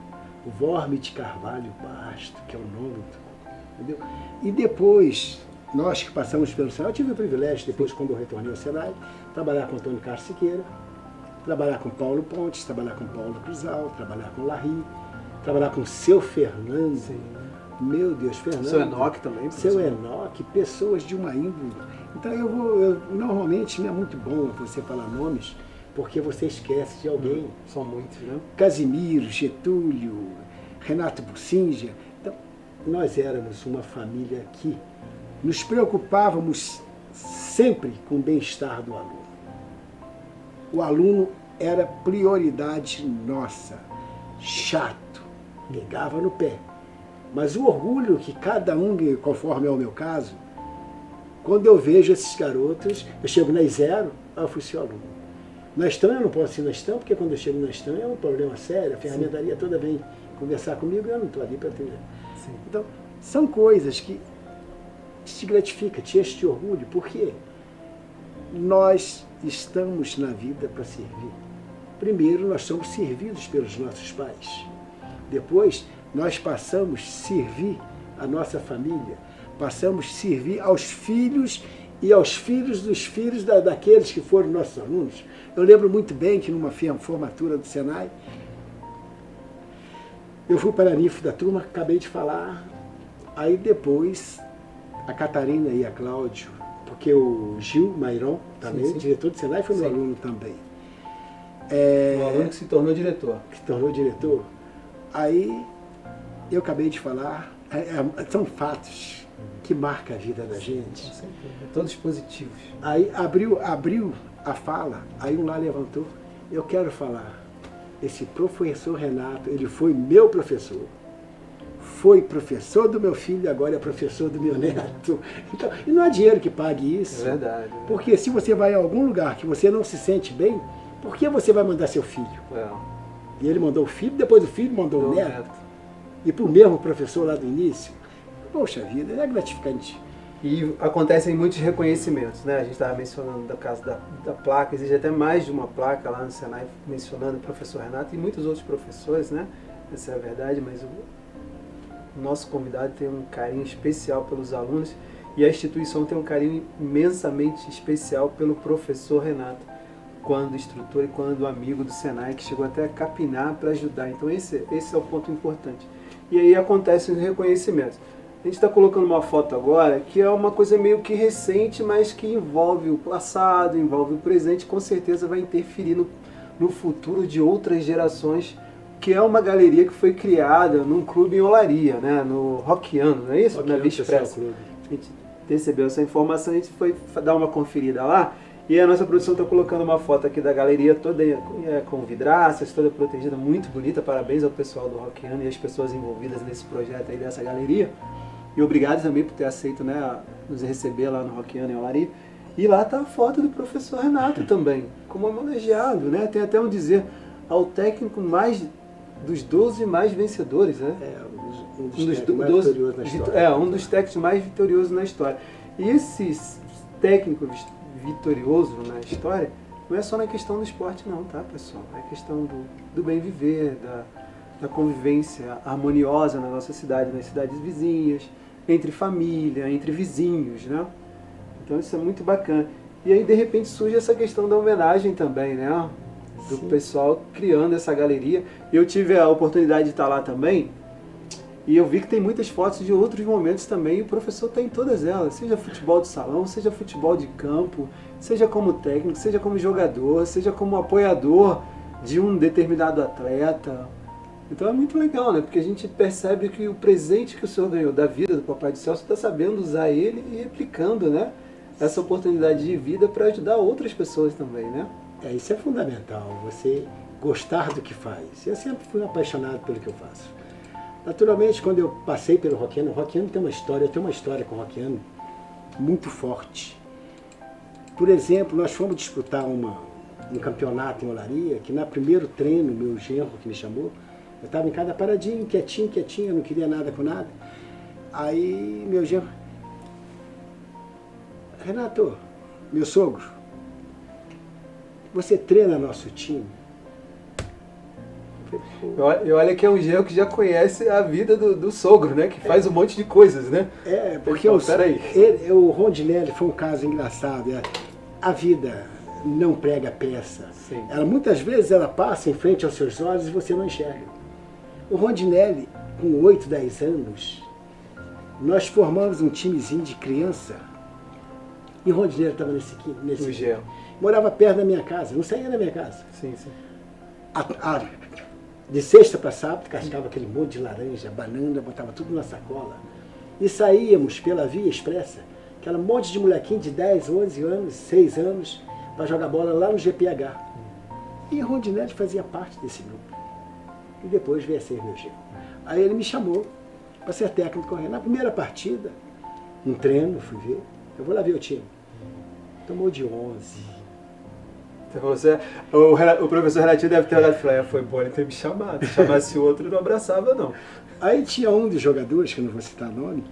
Vorme de Carvalho Basto, que é o nome do... Entendeu? E depois, nós que passamos pelo Senai, eu tive o privilégio, depois quando eu retornei ao Senai, trabalhar com Antônio Carlos Siqueira, trabalhar com Paulo Pontes, trabalhar com Paulo Cruzal, trabalhar com Larry, trabalhar com seu Fernando. Sim. Meu Deus, Fernando. Seu Enoque também. Seu Enoque, pessoas de uma índole. Então normalmente é muito bom você falar nomes, porque você esquece de alguém. São muitos, né? Casimiro, Getúlio, Renato Bucinja. Então, nós éramos uma família que nos preocupávamos sempre com o bem-estar do aluno. O aluno era prioridade nossa. Chato, pegava no pé. Mas o orgulho que cada um, conforme é o meu caso, quando eu vejo esses garotos, eu chego na Icero, eu fui seu aluno. Na Stan eu não posso ir na Stan, porque quando eu chego na Stan é um problema sério, a ferramentaria toda vem conversar comigo e eu não estou ali para atender. Sim. Então, são coisas que te gratificam, te enche de orgulho, porque nós estamos na vida para servir. Primeiro, nós somos servidos pelos nossos pais. Depois, nós passamos a servir a nossa família, passamos a servir aos filhos e aos filhos dos filhos daqueles que foram nossos alunos. Eu lembro muito bem que numa formatura do Senai, eu fui para a NIF da turma, acabei de falar, aí depois a Catarina e a Cláudio, porque o Gil Mairon, também, sim. Diretor do Senai, foi meu aluno também. Um aluno que se tornou diretor. Que se tornou diretor. Aí eu acabei de falar, são fatos que marcam a vida da gente. Todos positivos. Aí abriu a fala, aí um lá levantou, eu quero falar, esse professor Renato, ele foi meu professor. Foi professor do meu filho e agora é professor do meu neto. Então, e não há dinheiro que pague isso. É verdade. Porque se você vai a algum lugar que você não se sente bem, por que você vai mandar seu filho? É. E ele mandou o filho, depois o filho mandou o neto. E para o mesmo professor lá do início. Poxa vida, é gratificante. E acontecem muitos reconhecimentos, né? A gente estava mencionando do caso da placa, existe até mais de uma placa lá no Senai mencionando o professor Renato e muitos outros professores, né? Essa é a verdade, mas o nosso convidado tem um carinho especial pelos alunos e a instituição tem um carinho imensamente especial pelo professor Renato, quando instrutor e quando amigo do Senai, que chegou até a capinar para ajudar. Então esse é o ponto importante. E aí acontecem os reconhecimentos. A gente está colocando uma foto agora que é uma coisa meio que recente, mas que envolve o passado, envolve o presente, com certeza vai interferir no futuro de outras gerações, que é uma galeria que foi criada num clube em Olaria, né, no Rockiano, não é isso? Na Vista Expressa. recebeu essa informação, a gente foi dar uma conferida lá. E a nossa produção está colocando uma foto aqui da galeria toda com vidraças, toda protegida, muito bonita. Parabéns ao pessoal do Rockiano e as pessoas envolvidas nesse projeto aí dessa galeria. E obrigado também por ter aceito, né, nos receber lá no Rockiano em Olaria. E lá está a foto do professor Renato também, como homenageado, né? Tem até um dizer ao técnico dos 12 mais vencedores, né? Um dos técnicos mais vitoriosos na história. Um dos técnicos mais vitoriosos na história. E esses técnicos vitorioso na história, não é só na questão do esporte não, tá, pessoal? É questão do bem viver, da convivência harmoniosa na nossa cidade, nas cidades vizinhas, entre família, entre vizinhos, né? Então isso é muito bacana. E aí, de repente, surge essa questão da homenagem também, né? Do Sim. pessoal criando essa galeria. Eu tive a oportunidade de estar lá também, e eu vi que tem muitas fotos de outros momentos também, e o professor está em todas elas, seja futebol de salão, seja futebol de campo, seja como técnico, seja como jogador, seja como apoiador de um determinado atleta. Então é muito legal, né? Porque a gente percebe que o presente que o senhor ganhou da vida do Papai do Céu, você está sabendo usar ele e replicando, né? Essa oportunidade de vida para ajudar outras pessoas também, né? Isso é fundamental, você gostar do que faz. Eu sempre fui apaixonado pelo que eu faço. Naturalmente, quando eu passei pelo Rockiano, o Rockiano tem uma história, eu tenho uma história com o Rockiano muito forte. Por exemplo, nós fomos disputar um campeonato em Olaria, que no primeiro treino, meu genro que me chamou, eu estava em cada paradinho, quietinho, eu não queria nada com nada. Aí meu genro, Renato, meu sogro, você treina nosso time? E olha que é um genro que já conhece a vida do sogro, né? Que faz um monte de coisas, né? Porque o Rondinelli foi um caso engraçado. A vida não prega peça. Sim. Muitas vezes ela passa em frente aos seus olhos e você não enxerga. O Rondinelli, com 8, 10 anos, nós formamos um timezinho de criança. E o Rondinelli estava nesse genro. Morava perto da minha casa, não saía da minha casa. Sim, sim. De sexta para sábado, cascava aquele monte de laranja, banana, botava tudo na sacola. E saíamos pela Via Expressa, aquela monte de molequinho de 10, 11 anos, 6 anos, para jogar bola lá no GPH. E o Rondinelli fazia parte desse grupo. E depois veio a ser meu genro. Aí ele me chamou para ser técnico correndo. Na primeira partida, um treino, fui ver, eu vou lá ver o time. Tomou de 11. O professor Renatinho deve ter olhado e falado, foi bom ele ter me chamado. Se chamasse o outro, não abraçava, não. Aí tinha um dos jogadores, que eu não vou citar nome,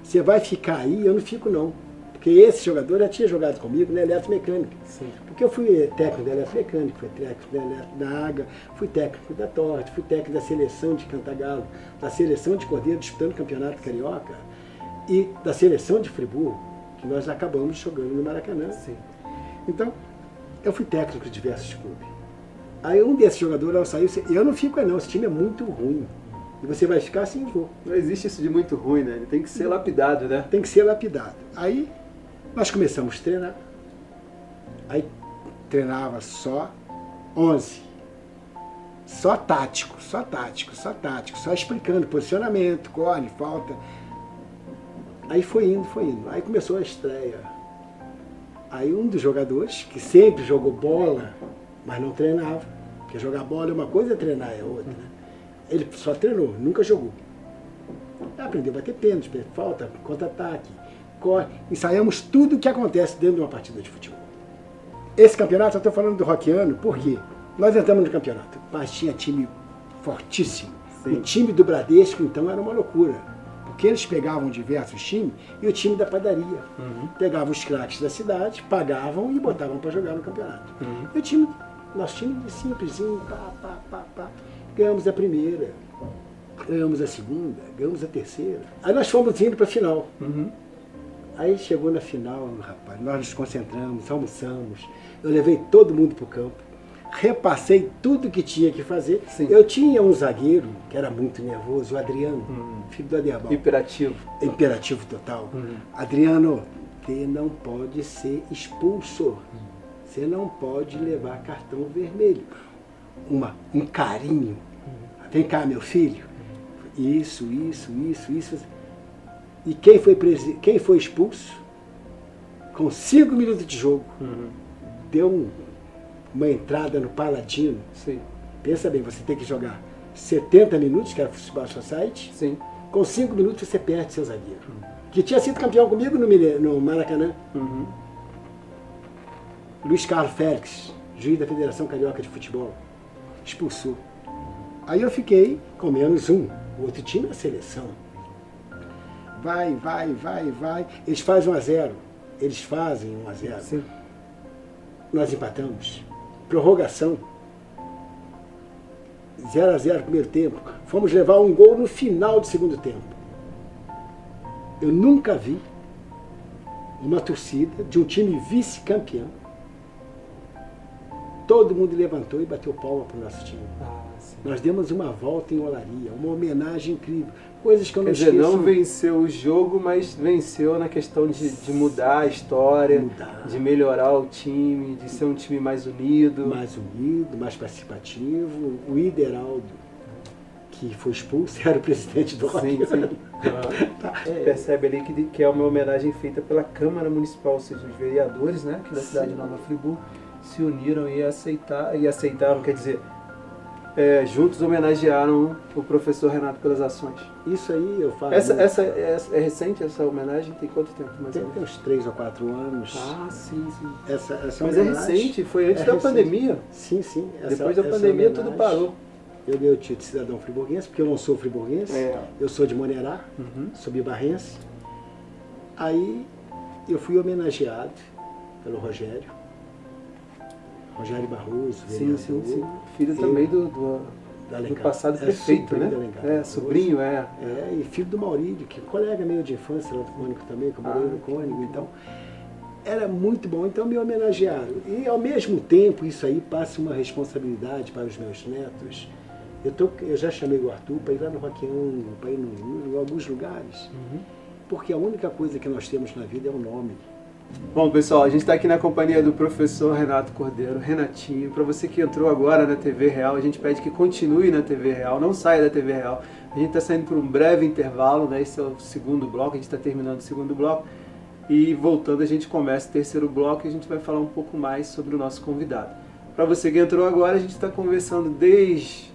você vai ficar aí? Eu não fico, não. Porque esse jogador já tinha jogado comigo na eletromecânica. Sim. Porque eu fui técnico da eletromecânica, fui técnico da Água, fui técnico da Torte, fui técnico da seleção de Cantagalo, da seleção de Cordeiro, disputando o Campeonato Carioca, e da seleção de Friburgo, que nós acabamos jogando no Maracanã. Sim. Então, eu fui técnico de diversos clubes. Aí um desses jogadores, ao sair, eu não fico não, esse time é muito ruim. E você vai ficar assim, vou. Não existe isso de muito ruim, né? Ele tem que ser lapidado, né? Tem que ser lapidado. Aí nós começamos a treinar. Aí treinava só 11. Só tático, só explicando posicionamento, corre, falta. Aí foi indo. Aí começou a estreia. Aí um dos jogadores, que sempre jogou bola, mas não treinava, porque jogar bola é uma coisa, treinar é outra, né? Ele só treinou, nunca jogou. Aprendeu a bater pênalti, falta, contra-ataque, corre. Ensaiamos tudo o que acontece dentro de uma partida de futebol. Esse campeonato, eu estou falando do Rockiano, por quê? Nós entramos no campeonato, mas tinha time fortíssimo. Sim. O time do Bradesco, então, era uma loucura. Porque eles pegavam diversos times e o time da padaria. Uhum. Pegavam os craques da cidade, pagavam e botavam para jogar no campeonato. Uhum. E nosso time simplesinho, pá. Ganhamos a primeira, ganhamos a segunda, ganhamos a terceira. Aí nós fomos indo para a final. Uhum. Aí chegou na final, rapaz, nós nos concentramos, almoçamos, eu levei todo mundo para o campo, repassei tudo que tinha que fazer. Sim. Eu tinha um zagueiro que era muito nervoso, o Adriano, filho do Aderbal. Imperativo total. Adriano, você não pode ser expulso, você não pode levar cartão vermelho. Um carinho. Vem cá, meu filho. Isso. E quem foi expulso, com 5 minutos de jogo, deu uma entrada no Paladino. Sim. Pensa bem, você tem que jogar 70 minutos, que era o Futebol Society. Sim. Com 5 minutos você perde seu zagueiro. Que tinha sido campeão comigo no Maracanã. Luiz Carlos Félix, juiz da Federação Carioca de Futebol, expulsou. Aí eu fiquei com menos um. O outro time é a seleção. Vai. Eles fazem 1-0. Eles fazem 1-0. Sim. Nós empatamos. Prorrogação. 0-0 primeiro tempo. Fomos levar um gol no final do segundo tempo. Eu nunca vi uma torcida de um time vice-campeão. Todo mundo levantou e bateu palma para o nosso time. Nós demos uma volta em Olaria, uma homenagem incrível. Coisas que eu não esqueço. Quer dizer, não venceu o jogo, mas venceu na questão de mudar a história, de melhorar o time, de ser um time mais unido. Mais unido, mais participativo. O Ideraldo, que foi expulso, era o presidente do Rock. Sim. Percebe ali que é uma homenagem feita pela Câmara Municipal, ou seja, os vereadores, né, aqui da cidade de Nova Friburgo, se uniram e aceitaram, quer dizer, juntos homenagearam o professor Renato pelas ações. Isso aí eu falo. Essa é recente, essa homenagem? Tem quanto tempo? Tem uns 3 ou 4 anos. Ah, sim. Essa Mas é recente, foi antes da pandemia. Sim. Depois da pandemia tudo parou. Eu ganhei o título de cidadão friburguense, porque eu não sou friburguense, eu sou de Monerá, sou bibarrense. Aí eu fui homenageado pelo Rogério Barroso, vereador. Sim. Filho também do passado prefeito, né? Sobrinho, e filho do Maurílio, que é colega meu de infância lá do Cônigo também, que eu morei no Cônigo, então era muito bom, então me homenagearam. E ao mesmo tempo isso aí passa uma responsabilidade para os meus netos. Eu já chamei o Arthur para ir lá no Roqueano, para ir em alguns lugares, porque a única coisa que nós temos na vida é o nome. Bom, pessoal, a gente está aqui na companhia do professor Renato Cordeiro, Renatinho. Para você que entrou agora na TV Real, a gente pede que continue na TV Real, não saia da TV Real. A gente está saindo por um breve intervalo, né? Esse é o segundo bloco, a gente está terminando o segundo bloco. E voltando, a gente começa o terceiro bloco e a gente vai falar um pouco mais sobre o nosso convidado. Para você que entrou agora, a gente está conversando desde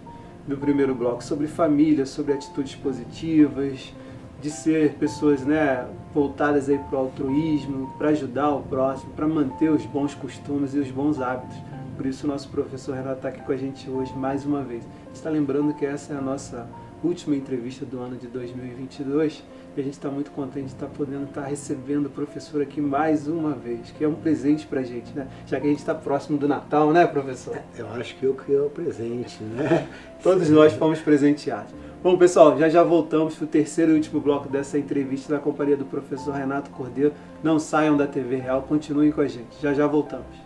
o primeiro bloco sobre família, sobre atitudes positivas, de ser pessoas, né, voltadas aí para o altruísmo, para ajudar o próximo, para manter os bons costumes e os bons hábitos. Por isso o nosso professor Renato está aqui com a gente hoje mais uma vez. A gente está lembrando que essa é a nossa última entrevista do ano de 2022 e a gente está muito contente de estar podendo estar recebendo o professor aqui mais uma vez, que é um presente para a gente, né? Já que a gente está próximo do Natal, né, professor? Eu acho que eu criei o presente, né? Todos nós fomos presenteados. Bom, pessoal, já voltamos para o terceiro e último bloco dessa entrevista na companhia do professor Renato Cordeiro. Não saiam da TV Real, continuem com a gente. Já voltamos.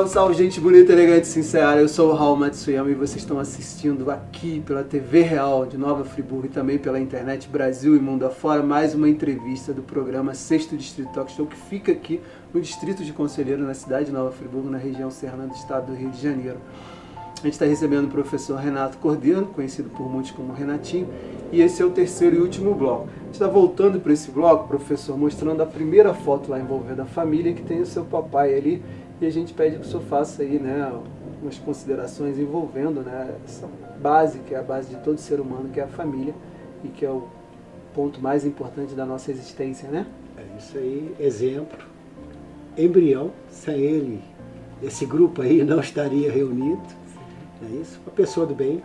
Salve, gente bonita, elegante e sincera. Eu sou o Raul Matsuyama e vocês estão assistindo aqui pela TV Real de Nova Friburgo e também pela internet Brasil e Mundo Afora mais uma entrevista do programa Sexto Distrito Talk Show, que fica aqui no Distrito de Conselheiro, na cidade de Nova Friburgo, na região serrana do estado do Rio de Janeiro. A gente está recebendo o professor Renato Cordeiro, conhecido por muitos como Renatinho, e esse é o terceiro e último bloco. A gente está voltando para esse bloco, professor, mostrando a primeira foto lá envolvendo a família, que tem o seu papai ali. E a gente pede que o senhor faça aí, né, umas considerações envolvendo, né, essa base, que é a base de todo ser humano, que é a família, e que é o ponto mais importante da nossa existência, né? É isso aí, exemplo, embrião, sem ele, esse grupo aí não estaria reunido, é isso? Uma pessoa do bem.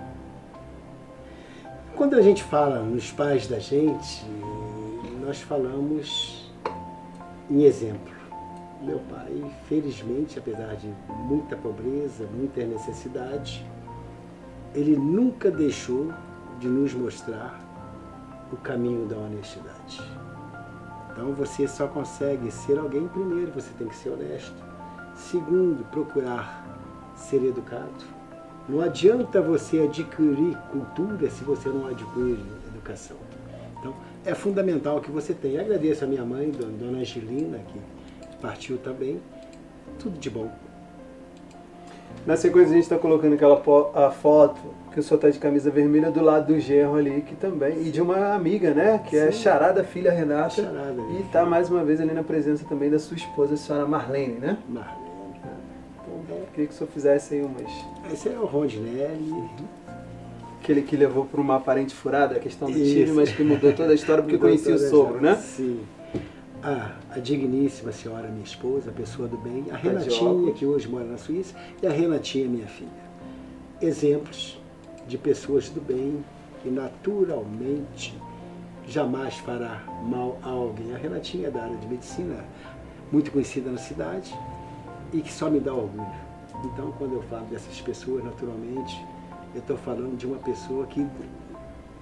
Quando a gente fala nos pais da gente, nós falamos em exemplo. Meu pai, felizmente, apesar de muita pobreza, muita necessidade, ele nunca deixou de nos mostrar o caminho da honestidade. Então você só consegue ser alguém, primeiro, você tem que ser honesto. Segundo, procurar ser educado. Não adianta você adquirir cultura se você não adquirir educação. Então, é fundamental que você tenha. Agradeço a minha mãe, Dona Angelina, que partiu também. Tudo de bom. Na sequência a gente está colocando a foto, que o senhor está de camisa vermelha, do lado do genro ali, que também, e de uma amiga, né, que é Charada Filha Renata, Charada, e está mais uma vez ali na presença também da sua esposa, a senhora Marlene, né? Marlene. Então, eu queria que o senhor fizesse aí umas... Esse é o Rondinelli. Aquele que levou para uma aparente furada, a questão do Isso. time, mas que mudou toda a história porque conhecia o sogro, né? Sim. A digníssima senhora, minha esposa, a pessoa do bem, a de Renatinha, óculos. que hoje mora na Suíça, e a Renatinha, minha filha. Exemplos de pessoas do bem que naturalmente jamais fará mal a alguém. A Renatinha é da área de medicina, muito conhecida na cidade, e que só me dá orgulho. Então, quando eu falo dessas pessoas, naturalmente, eu estou falando de uma pessoa que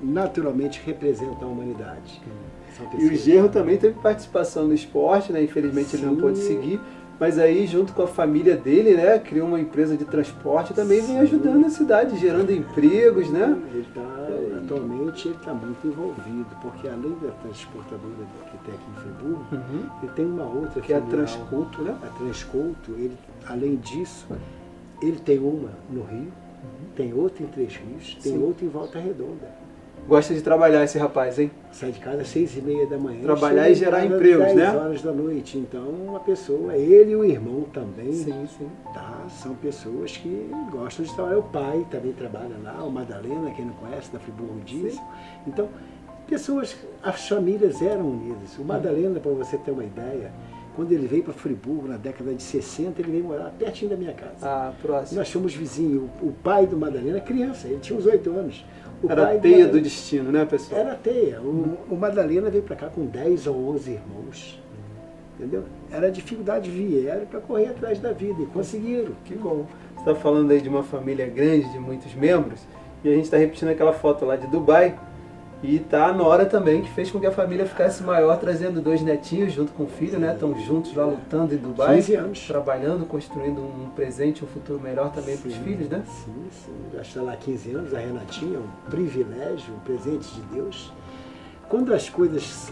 naturalmente representa a humanidade. São E o genro também teve participação no esporte, né? Infelizmente ele não Sim. pôde seguir, mas aí junto com a família dele, né, criou uma empresa de transporte e também vem ajudando a cidade, gerando empregos, né? Atualmente ele está muito envolvido, porque além da transportadora que tem aqui em Friburgo, ele tem uma outra Que é a filial, Transculto, né? a Transculto. Ele, além disso, ele tem uma no Rio, tem outra em Três Rios, tem Sim. outra em Volta Redonda. Gosta de trabalhar esse rapaz, hein? Sai de casa às 6h30 da manhã. Trabalhar chega e gerar em casa empregos, às né? 10 horas da noite. Então, uma pessoa, ele e o irmão também, Sim. tá? São pessoas que gostam de trabalhar. O pai também trabalha lá, o Madalena, quem não conhece, da Friburgo Diesel. Então, pessoas, as famílias eram unidas. O Madalena, para você ter uma ideia, quando ele veio para Friburgo, na década de 60, ele veio morar pertinho da minha casa. Ah, próximo. Nós fomos vizinhos. O pai do Madalena, criança, ele tinha uns 8 anos. O Era pai a teia do Madalena- destino, né, pessoal? Era teia. O Madalena veio para cá com 10 ou 11 irmãos. Entendeu? Era dificuldade, vieram para correr atrás da vida e conseguiram. Que bom. Você está falando aí de uma família grande, de muitos membros, e a gente está repetindo aquela foto lá de Dubai, e tá a Nora também, que fez com que a família ficasse maior, trazendo 2 netinhos junto com o filho, né? Estão juntos lá lutando em Dubai, 15 anos. trabalhando, construindo um presente, um futuro melhor também para os Sim, filhos, né? Sim. Já está lá há 15 anos, a Renatinha, um privilégio, um presente de Deus. Quando as coisas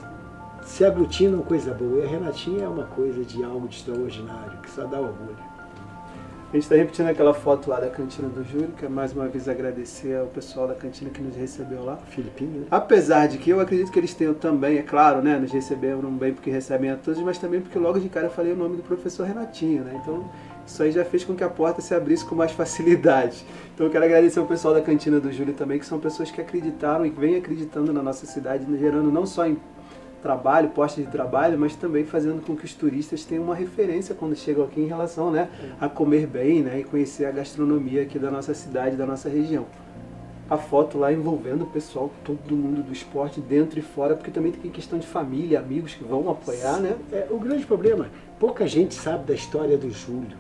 se aglutinam, coisa boa. E a Renatinha é uma coisa de algo de extraordinário, que só dá orgulho. A gente está repetindo aquela foto lá da cantina do Júlio, que é mais uma vez agradecer ao pessoal da cantina que nos recebeu lá. Filipinho, né? Apesar de que eu acredito que eles tenham também, é claro, né, nos receberam bem porque recebem a todos, mas também porque logo de cara eu falei o nome do professor Renatinho, né? Então isso aí já fez com que a porta se abrisse com mais facilidade. Então eu quero agradecer ao pessoal da cantina do Júlio também, que são pessoas que acreditaram e que vêm acreditando na nossa cidade, gerando não só em trabalho, postos de trabalho, mas também fazendo com que os turistas tenham uma referência quando chegam aqui em relação, né, a comer bem, né, e conhecer a gastronomia aqui da nossa cidade, da nossa região. A foto lá envolvendo o pessoal, todo mundo do esporte, dentro e fora, porque também tem questão de família, amigos que vão apoiar, né? O grande problema, pouca gente sabe da história do Júlio.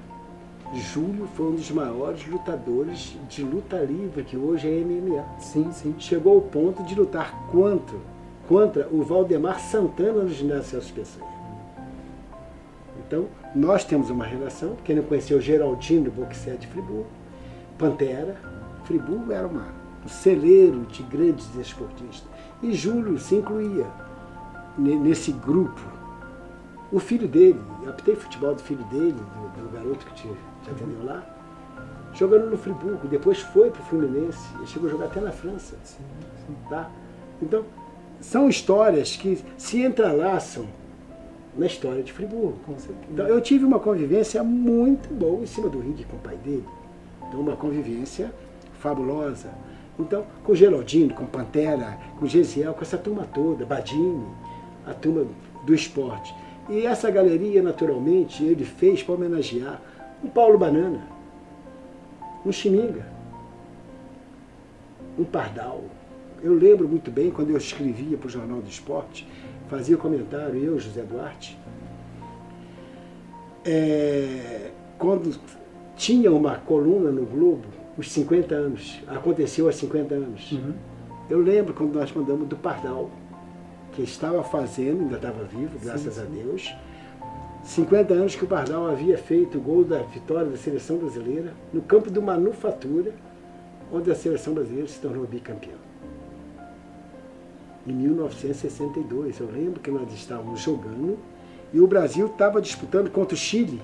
Júlio foi um dos maiores lutadores de luta livre, que hoje é MMA. Sim. Chegou ao ponto de lutar contra o Valdemar Santana no ginásio Celso Peçanha. Então, nós temos uma relação. Quem não conheceu Geraldino, boxeador de Friburgo, Pantera. Friburgo era um celeiro de grandes esportistas. E Júlio se incluía nesse grupo. O filho dele, eu apitei futebol do filho dele, do garoto que te atendeu lá, jogando no Friburgo, depois foi para o Fluminense, ele chegou a jogar até na França. Tá? Então, são histórias que se entrelaçam na história de Friburgo. Então, eu tive uma convivência muito boa em cima do ringue com o pai dele. Então, uma convivência fabulosa. Então, com o Geraldino, com o Pantera, com o Gesiel, com essa turma toda, Badini, a turma do esporte. E essa galeria, naturalmente, ele fez para homenagear um Paulo Banana, um Chiminga, um Pardal. Eu lembro muito bem, quando eu escrevia para o Jornal do Esporte, fazia comentário, eu, José Duarte, quando tinha uma coluna no Globo, os 50 anos, aconteceu há 50 anos. Eu lembro quando nós mandamos do Pardal, que estava fazendo, ainda estava vivo, graças a Deus. 50 anos que o Pardal havia feito o gol da vitória da seleção brasileira no campo do Manufatura, onde a seleção brasileira se tornou bicampeã. Em 1962, eu lembro que nós estávamos jogando e o Brasil estava disputando contra o Chile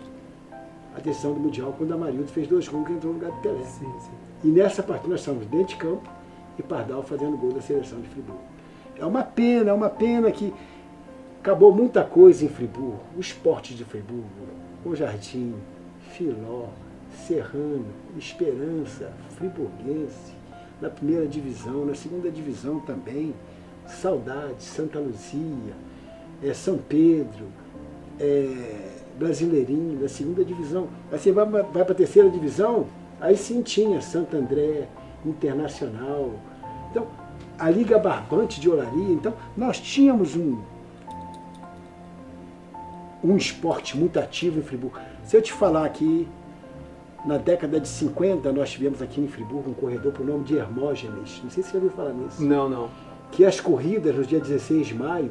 a decisão do Mundial, quando Amarildo fez 2 gols que entrou no lugar de Pelé. E nessa partida nós estávamos dentro de campo e Pardal fazendo o gol da seleção de Friburgo. É uma pena que acabou muita coisa em Friburgo. O esporte de Friburgo, o Jardim, Filó, Serrano, Esperança, Friburguense, na primeira divisão, na segunda divisão também, Saudade, Santa Luzia, São Pedro, Brasileirinho, na segunda divisão. Aí você vai para a terceira divisão, aí sim tinha Santo André, Internacional. Então, a Liga Barbante de Olaria. Então, nós tínhamos um esporte muito ativo em Friburgo. Se eu te falar aqui, na década de 50, nós tivemos aqui em Friburgo um corredor por nome de Hermógenes. Não sei se você já ouviu falar nisso. Não. Que as corridas, no dia 16 de maio,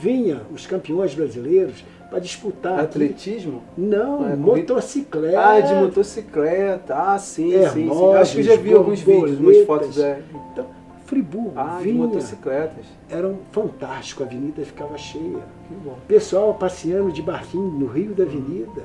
vinha os campeões brasileiros para disputar. Atletismo? Aqui. Não, motocicleta. Ah, de motocicleta. Ah, sim. Acho que já vi alguns vídeos, umas fotos. Então, Friburgo de motocicletas. Era um fantástico, a avenida ficava cheia. Que bom. Pessoal passeando de barquinho no rio da avenida.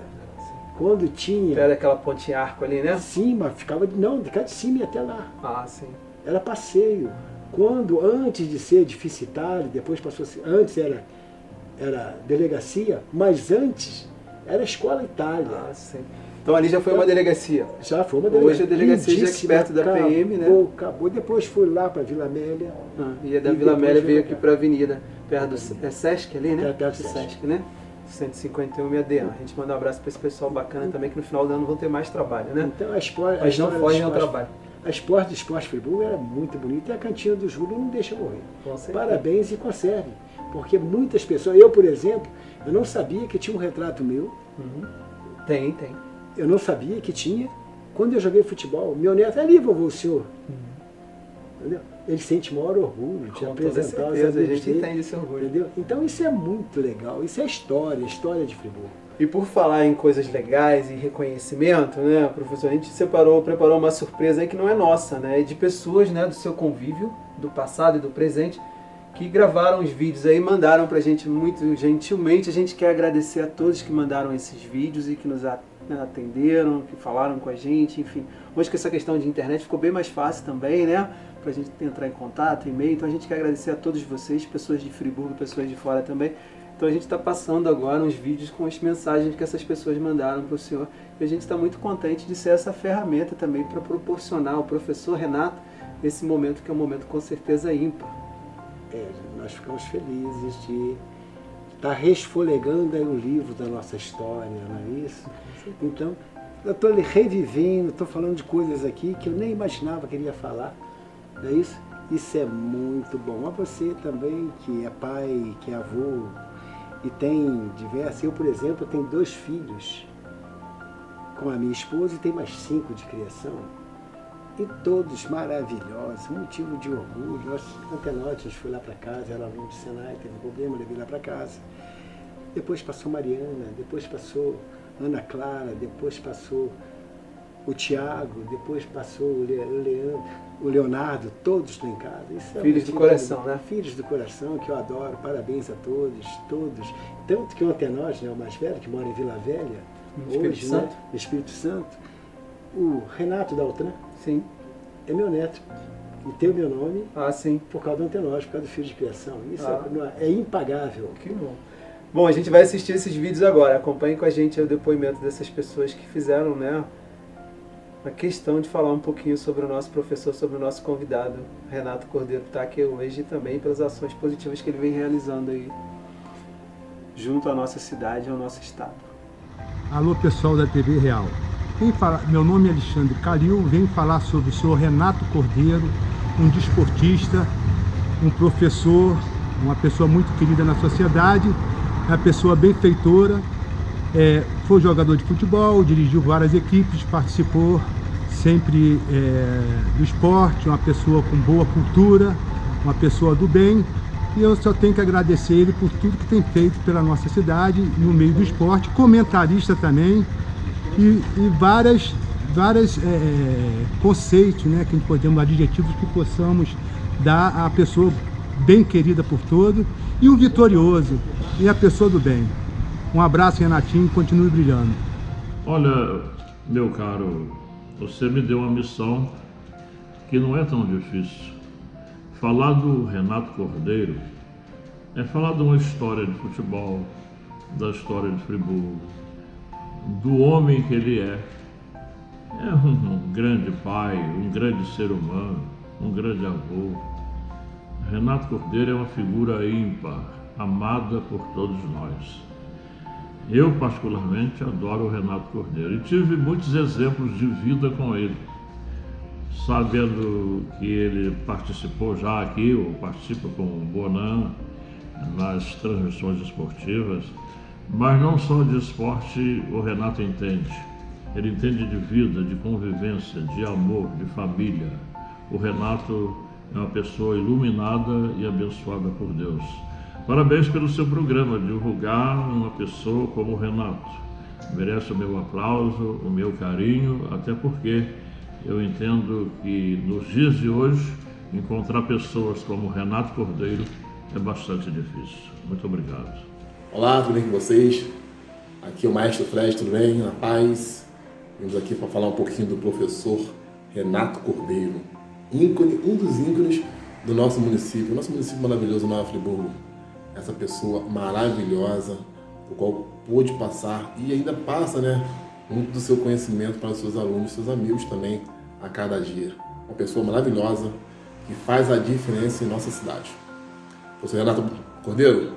Quando tinha... Era aquela ponte arco ali, né? De cima, ficava... Não, de cá de cima e até lá. Ah, sim. Era passeio. Quando, antes de ser deficitário, depois passou a ser... Antes era delegacia, mas antes era Escola Itália. Ah, sim. Então ali já foi uma delegacia? Já foi uma delegacia. Hoje a delegacia já é perto da PM, né? Acabou. Depois fui lá para Vila Amélia. E da Vila Amélia veio aqui para a avenida, perto do Sesc ali, né? Perto do Sesc, né? 151 Medean. A gente manda um abraço para esse pessoal bacana também, que no final do ano vão ter mais trabalho, né? Então, mas não fogem ao trabalho. A Esporte Friburgo era muito bonita e a Cantina do Júlio não deixa morrer. Parabéns e conserve. Porque muitas pessoas, eu por exemplo, eu não sabia que tinha um retrato meu. Tem. Eu não sabia que tinha. Quando eu joguei futebol, meu neto, ali vovô, o senhor. Entendeu? Ele sente maior orgulho de apresentar os amigos. A gente entende esse orgulho. Entendeu? Então isso é muito legal. Isso é história de Friburgo. E por falar em coisas legais e reconhecimento, né, professor, a gente preparou uma surpresa aí que não é nossa, né, é de pessoas, né, do seu convívio, do passado e do presente, que gravaram os vídeos aí e mandaram pra gente muito gentilmente. A gente quer agradecer a todos que mandaram esses vídeos e que nos atenderam, que falaram com a gente, enfim. Hoje com essa questão de internet ficou bem mais fácil também, né, pra gente entrar em contato, e-mail. Então a gente quer agradecer a todos vocês, pessoas de Friburgo, pessoas de fora também. Então a gente está passando agora uns vídeos com as mensagens que essas pessoas mandaram para o senhor. E a gente está muito contente de ser essa ferramenta também para proporcionar ao professor Renato esse momento que é um momento com certeza ímpar. Nós ficamos felizes de estar resfolegando aí o livro da nossa história, não é isso? Então, eu estou revivendo, estou falando de coisas aqui que eu nem imaginava que iria falar, não é isso? Isso é muito bom. A você também, que é pai, que é avô, e tem diversos. Eu, por exemplo, tenho 2 filhos com a minha esposa e tem mais 5 de criação. E todos maravilhosos, motivo de orgulho. Ontem à noite a gente foi lá para casa, era aluno de Senai, teve um problema, levei lá para casa. Depois passou Mariana, depois passou Ana Clara, depois passou o Tiago, depois passou o Leonardo, todos estão em casa. Isso é filhos do coração, né? Filhos do coração, que eu adoro. Parabéns a todos. Tanto que ontem à noite, né, o mais velho, que mora em Vila Velha, hoje, né, no Espírito Santo, o Renato Daltran, sim, é meu neto. E tem o meu nome sim, por causa do antenóide, por causa do filho de criação. Isso é impagável. Que bom. Bom, a gente vai assistir esses vídeos agora. Acompanhe com a gente o depoimento dessas pessoas que fizeram, né, a questão de falar um pouquinho sobre o nosso professor, sobre o nosso convidado, Renato Cordeiro, que está aqui hoje, e também pelas ações positivas que ele vem realizando aí, junto à nossa cidade e ao nosso estado. Alô, pessoal da TV Real. Meu nome é Alexandre Calil, venho falar sobre o senhor Renato Cordeiro, um desportista, um professor, uma pessoa muito querida na sociedade, uma pessoa benfeitora, foi jogador de futebol, dirigiu várias equipes, participou sempre do esporte, uma pessoa com boa cultura, uma pessoa do bem, E eu só tenho que agradecer ele por tudo que tem feito pela nossa cidade, no meio do esporte, comentarista também, e vários conceitos, né, que podemos, adjetivos que possamos dar à pessoa bem querida por todos, e um vitorioso, e a pessoa do bem. Um abraço, Renatinho, continue brilhando. Olha, meu caro, você me deu uma missão que não é tão difícil. Falar do Renato Cordeiro é falar de uma história de futebol, da história de Friburgo, do homem que ele é. É um grande pai, um grande ser humano, um grande avô. Renato Cordeiro é uma figura ímpar, amada por todos nós. Eu, particularmente, adoro o Renato Cordeiro e tive muitos exemplos de vida com ele. Sabendo que ele participou já aqui, ou participa com o Bonan, nas transmissões esportivas, mas não só de esporte o Renato entende. Ele entende de vida, de convivência, de amor, de família. O Renato é uma pessoa iluminada e abençoada por Deus. Parabéns pelo seu programa, divulgar uma pessoa como o Renato. Merece o meu aplauso, o meu carinho, até porque eu entendo que nos dias de hoje, encontrar pessoas como o Renato Cordeiro é bastante difícil. Muito obrigado. Olá, tudo bem com vocês? Aqui é o Maestro Fred, tudo bem? Na paz. Vimos aqui para falar um pouquinho do professor Renato Cordeiro, ícone, um dos ícones do nosso município. Nosso município maravilhoso, Nova Friburgo. Essa pessoa maravilhosa, o qual pôde passar e ainda passa, né, muito do seu conhecimento para os seus alunos, seus amigos também, a cada dia. Uma pessoa maravilhosa que faz a diferença em nossa cidade. Professor Renato Cordeiro,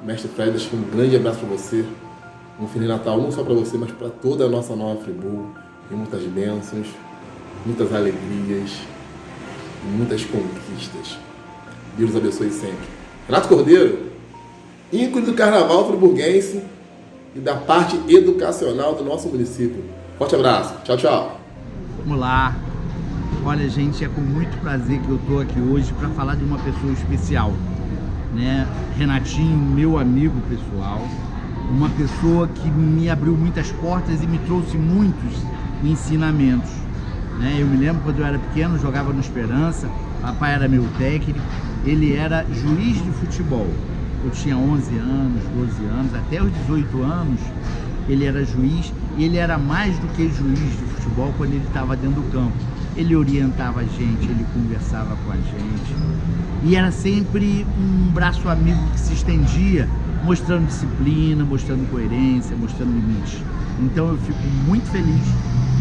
Mestre Fred, deixa um grande abraço para você. Um Feliz Natal, não só para você, mas para toda a nossa Nova Friburgo. E muitas bênçãos, muitas alegrias, muitas conquistas. Deus abençoe sempre. Renato Cordeiro, ícone do carnaval friburguense e da parte educacional do nosso município. Forte abraço. Tchau, tchau. Vamos lá. Olha, gente, é com muito prazer que eu estou aqui hoje para falar de uma pessoa especial, né? Renatinho, meu amigo pessoal, uma pessoa que me abriu muitas portas e me trouxe muitos ensinamentos, né? Eu me lembro quando eu era pequeno, jogava no Esperança, papai era meu técnico, ele era juiz de futebol. Eu tinha 11 anos, 12 anos, até os 18 anos ele era juiz, e ele era mais do que juiz de futebol quando ele estava dentro do campo. Ele orientava a gente, ele conversava com a gente, e era sempre um braço amigo que se estendia, mostrando disciplina, mostrando coerência, mostrando limites. Então eu fico muito feliz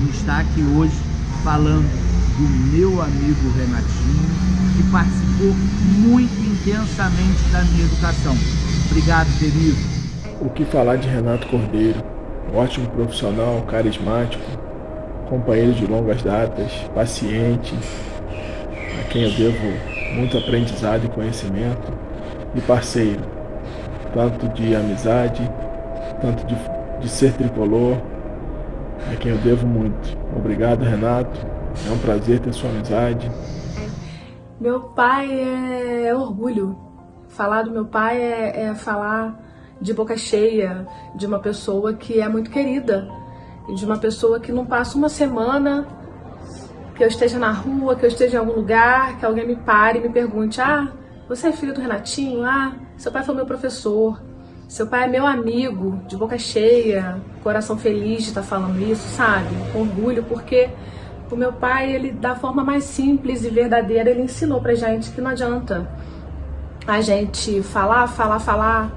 em estar aqui hoje falando do meu amigo Renatinho, que participou muito intensamente da minha educação. Obrigado, querido. O que falar de Renato Cordeiro? Um ótimo profissional, carismático, companheiro de longas datas, paciente, a quem eu devo muito aprendizado e conhecimento, e parceiro, tanto de amizade, tanto de ser tricolor, a quem eu devo muito. Obrigado, Renato, é um prazer ter sua amizade. Meu pai é orgulho. Falar do meu pai é falar de boca cheia, de uma pessoa que é muito querida, e de uma pessoa que não passa uma semana que eu esteja na rua, que eu esteja em algum lugar, que alguém me pare e me pergunte: ah, você é filho do Renatinho? Ah, seu pai foi meu professor, seu pai é meu amigo, de boca cheia, coração feliz de estar falando isso, sabe? Com orgulho, porque o meu pai, ele, da forma mais simples e verdadeira, ele ensinou pra gente que não adianta a gente falar,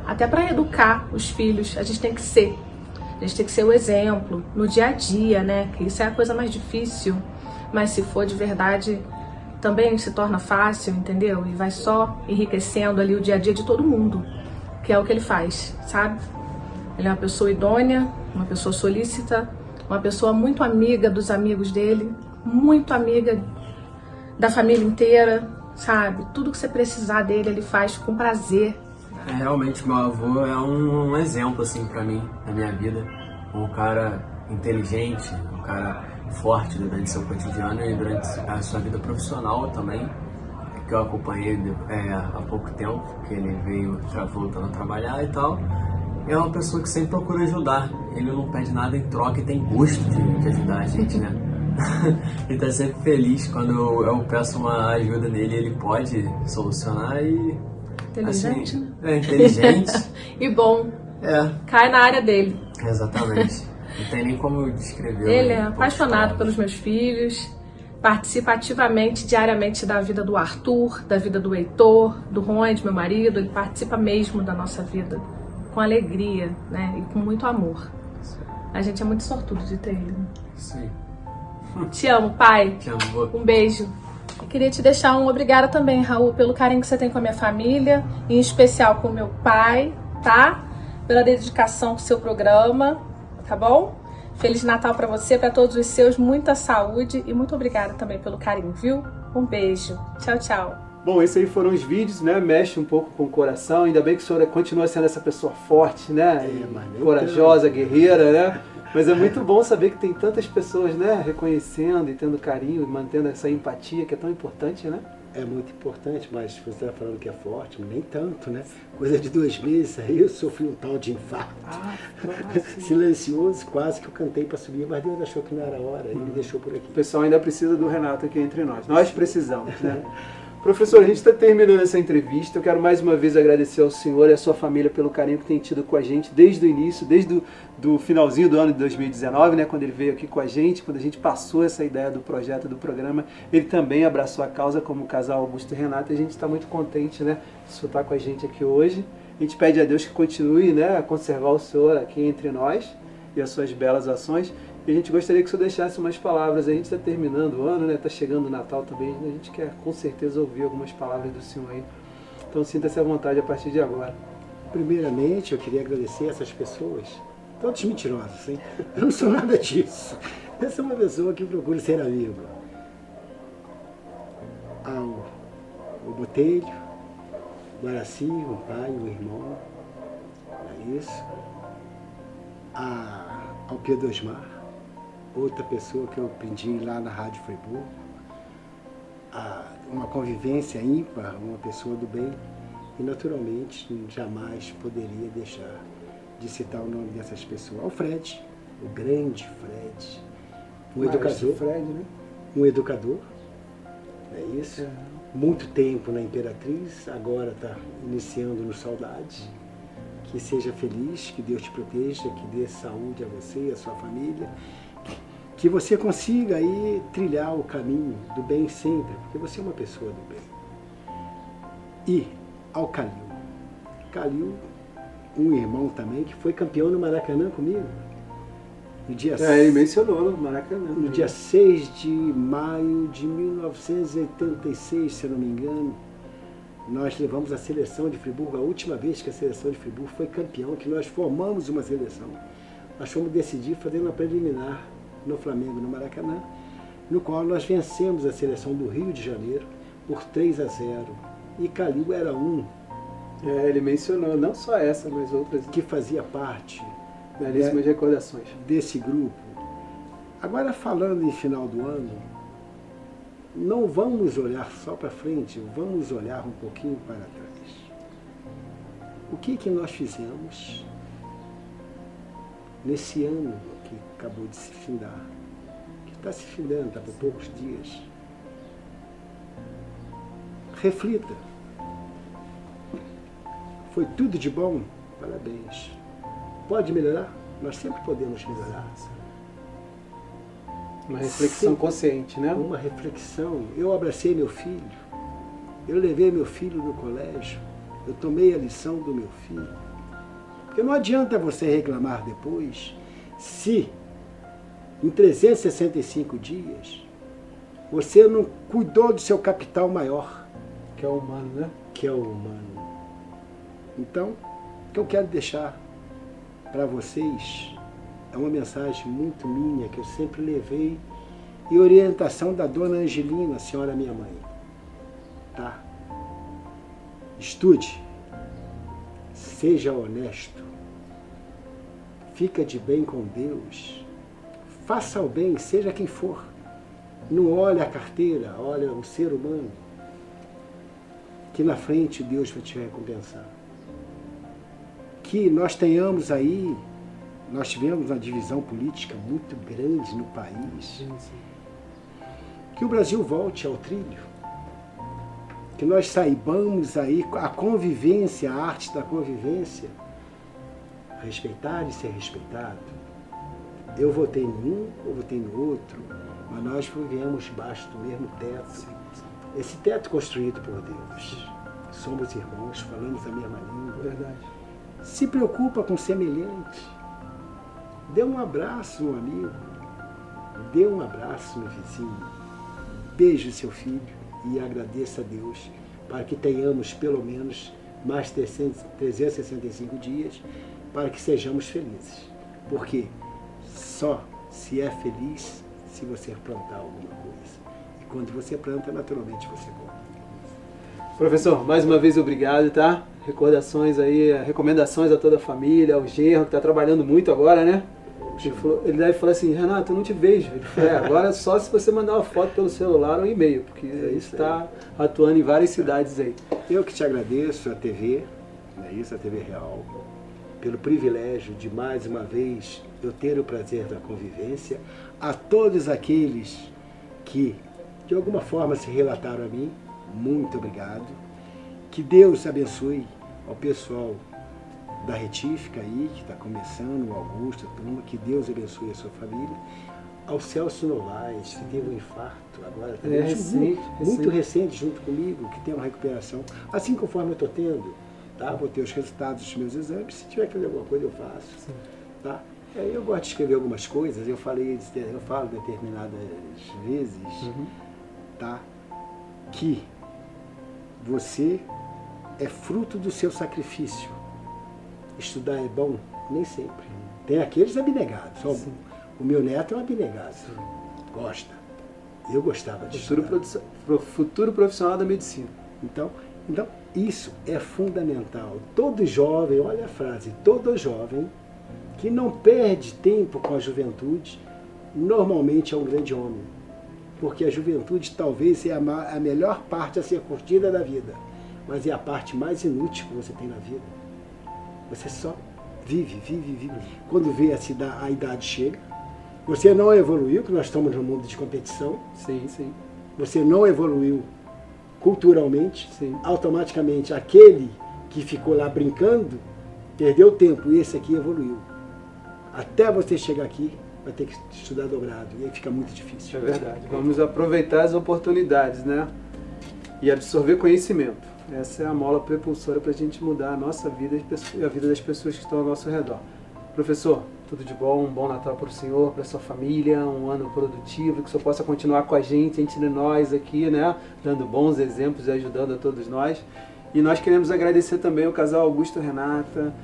até para educar os filhos, a gente tem que ser o exemplo no dia a dia, né? Que isso é a coisa mais difícil, mas se for de verdade, também se torna fácil, entendeu? E vai só enriquecendo ali o dia a dia de todo mundo, que é o que ele faz, sabe? Ele é uma pessoa idônea, uma pessoa solícita, uma pessoa muito amiga dos amigos dele, muito amiga da família inteira, sabe? Tudo que você precisar dele, ele faz com prazer. Realmente, meu avô é um exemplo, assim, pra mim, na minha vida. Um cara inteligente, um cara forte durante seu cotidiano e durante a sua vida profissional também. que eu acompanhei há pouco tempo, que ele veio voltando a trabalhar e tal. É uma pessoa que sempre procura ajudar. Ele não pede nada em troca e tem gosto de ajudar a gente, né? Ele tá sempre feliz quando eu peço uma ajuda dele, ele pode solucionar e... Inteligente, assim, né? É inteligente. E bom. É. Cai na área dele. Exatamente. Não tem nem como eu descrever. Ele é apaixonado pelos meus filhos, participa ativamente, diariamente da vida do Arthur, da vida do Heitor, do Ronde, meu marido. Ele participa mesmo da nossa vida, com alegria, né? E com muito amor. A gente é muito sortudo de ter ele. Sim. Te amo, pai. Te amo. Um beijo. Eu queria te deixar um obrigada também, Raul, pelo carinho que você tem com a minha família, em especial com o meu pai, tá? Pela dedicação com o seu programa, tá bom? Feliz Natal pra você, pra todos os seus, muita saúde e muito obrigada também pelo carinho, viu? Um beijo. Tchau, tchau. Bom, esses aí foram os vídeos, né? Mexe um pouco com o coração. Ainda bem que o senhor continua sendo essa pessoa forte, né? Corajosa, guerreira, né? Mas é muito bom saber que tem tantas pessoas, né? Reconhecendo e tendo carinho, mantendo essa empatia que é tão importante, né? É muito importante, mas você está falando que é forte, nem tanto, né? Coisa de 2 meses aí eu sofri um tal de infarto. Silencioso, quase que eu cantei para subir, mas Deus achou que não era hora e me deixou por aqui. O pessoal ainda precisa do Renato aqui entre nós. Nós precisamos, né? Professor, a gente está terminando essa entrevista. Eu quero mais uma vez agradecer ao senhor e à sua família pelo carinho que tem tido com a gente desde o início, desde do finalzinho do ano de 2019, né, quando ele veio aqui com a gente, quando a gente passou essa ideia do projeto do programa. Ele também abraçou a causa como o casal Augusto e Renato, e a gente está muito contente, né, de você estar com a gente aqui hoje. A gente pede a Deus que continue, né, a conservar o senhor aqui entre nós e as suas belas ações. E a gente gostaria que o senhor deixasse umas palavras. A gente está terminando o ano, né? Está chegando o Natal também. A gente quer com certeza ouvir algumas palavras do senhor aí. Então sinta-se à vontade a partir de agora. Primeiramente, eu queria agradecer essas pessoas, todos mentirosos, hein? Eu não sou nada disso. Eu sou uma pessoa que procura ser amigo. Ao Botelho, Guaraci, um pai, um irmão, é isso. Ao Pedro Osmar, outra pessoa que eu aprendi lá na Rádio Friburgo, uma convivência ímpar, uma pessoa do bem, e naturalmente jamais poderia deixar de citar o nome dessas pessoas. Ao Fred, o grande Fred, um educador, Fred, né? Um educador, é isso? Muito tempo na Imperatriz, agora está iniciando no Saudade. Que seja feliz, que Deus te proteja, que dê saúde a você e a sua família. Que você consiga aí trilhar o caminho do bem sempre, porque você é uma pessoa do bem. E ao Calil. Calil, um irmão também, que foi campeão no Maracanã comigo. No dia ele mencionou no Maracanã. No dia 6 de maio de 1986, se eu não me engano, nós levamos a seleção de Friburgo, a última vez que a seleção de Friburgo foi campeão, que nós formamos uma seleção. Nós fomos decidir fazendo uma preliminar no Flamengo, no Maracanã, no qual nós vencemos a seleção do Rio de Janeiro por 3-0. E Calil era ele mencionou, não só essa, mas outras. Que fazia parte belíssimas recordações desse grupo. Agora, falando em final do ano, não vamos olhar só para frente, vamos olhar um pouquinho para trás. O que nós fizemos nesse ano que acabou de se findar, que está se findando, está por poucos dias? Reflita. Foi tudo de bom? Parabéns. Pode melhorar? Nós sempre podemos melhorar. Uma reflexão consciente, né? Uma reflexão. Eu abracei meu filho, eu levei meu filho no colégio, eu tomei a lição do meu filho. Porque não adianta você reclamar depois se em 365 dias você não cuidou do seu capital maior. Que é o humano, né? Que é o humano. Então, o que eu quero deixar para vocês é uma mensagem muito minha, que eu sempre levei, e orientação da dona Angelina, a senhora minha mãe. Tá? Estude, seja honesto, fica de bem com Deus, faça o bem, seja quem for. Não olhe a carteira, olha o ser humano. que na frente Deus vai te recompensar. Que nós tenhamos aí, nós tivemos uma divisão política muito grande no país. Que o Brasil volte ao trilho. Que nós saibamos aí a convivência, a arte da convivência, respeitar e ser respeitado. Eu votei em um, eu votei no outro, mas nós vivemos debaixo do mesmo teto. Esse teto construído por Deus. Somos irmãos, falamos a mesma língua. Verdade. Se preocupa com o semelhante. Dê um abraço, meu amigo. Dê um abraço, meu vizinho. Beije seu filho e agradeça a Deus para que tenhamos pelo menos mais 365 dias para que sejamos felizes. Porque só se é feliz se você plantar alguma coisa. E quando você planta, naturalmente você colhe. Professor, mais uma vez obrigado, tá? Recordações aí, recomendações a toda a família, ao genro que está trabalhando muito agora, né? Ele deve falar assim, Renato, eu não te vejo. Ele falou, agora só se você mandar uma foto pelo celular ou e-mail, porque isso está atuando em várias cidades aí. Eu que te agradeço, a TV, a TV Real, pelo privilégio de mais uma vez eu ter o prazer da convivência, a todos aqueles que de alguma forma se relataram a mim, muito obrigado. Que Deus abençoe ao pessoal da Retífica aí, que está começando, o Augusto, a turma, que Deus abençoe a sua família. Ao Celso Novaes, que teve um infarto agora, muito recente junto comigo, que tem uma recuperação, assim conforme eu estou tendo, tá? Vou ter os resultados dos meus exames, se tiver que fazer alguma coisa eu faço, tá? Eu gosto de escrever algumas coisas, eu falo determinadas vezes, tá? Que você é fruto do seu sacrifício. Estudar é bom? Nem sempre. Tem aqueles abnegados. O meu neto é um abnegado. Gosta. Eu gostava de estudar. Futuro profissional da medicina. Então, isso é fundamental. Todo jovem, olha a frase, todo jovem que não perde tempo com a juventude, normalmente é um grande homem. Porque a juventude talvez é a melhor parte a ser curtida da vida, mas é a parte mais inútil que você tem na vida. Você só vive. Quando vê a idade chega, você não evoluiu, porque nós estamos num mundo de competição. Sim. Você não evoluiu culturalmente. Sim. Automaticamente aquele que ficou lá brincando perdeu tempo e esse aqui evoluiu. Até você chegar aqui, vai ter que estudar dobrado, e aí fica muito difícil. É verdade. Vamos aproveitar as oportunidades, né? E absorver conhecimento. Essa é a mola propulsora para a gente mudar a nossa vida e a vida das pessoas que estão ao nosso redor. Professor, tudo de bom, um bom Natal para o senhor, para a sua família, um ano produtivo, que o senhor possa continuar com a gente, entre nós aqui, né? Dando bons exemplos e ajudando a todos nós. E nós queremos agradecer também ao casal Augusto e Renata,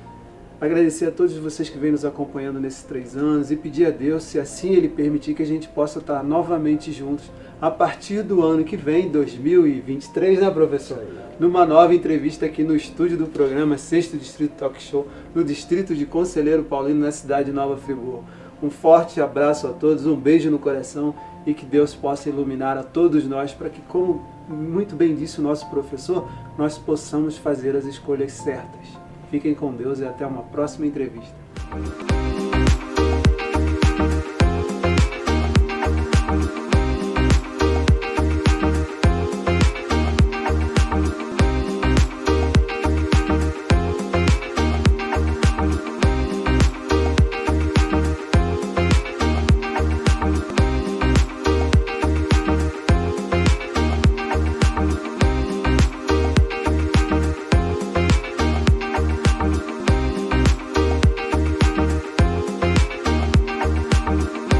agradecer a todos vocês que vêm nos acompanhando nesses 3 anos e pedir a Deus, se assim Ele permitir, que a gente possa estar novamente juntos a partir do ano que vem, 2023, né, professor? Numa nova entrevista aqui no estúdio do programa 6º Distrito Talk Show, no distrito de Conselheiro Paulino, na cidade de Nova Friburgo. Um forte abraço a todos, um beijo no coração e que Deus possa iluminar a todos nós para que, como muito bem disse o nosso professor, nós possamos fazer as escolhas certas. Fiquem com Deus e até uma próxima entrevista.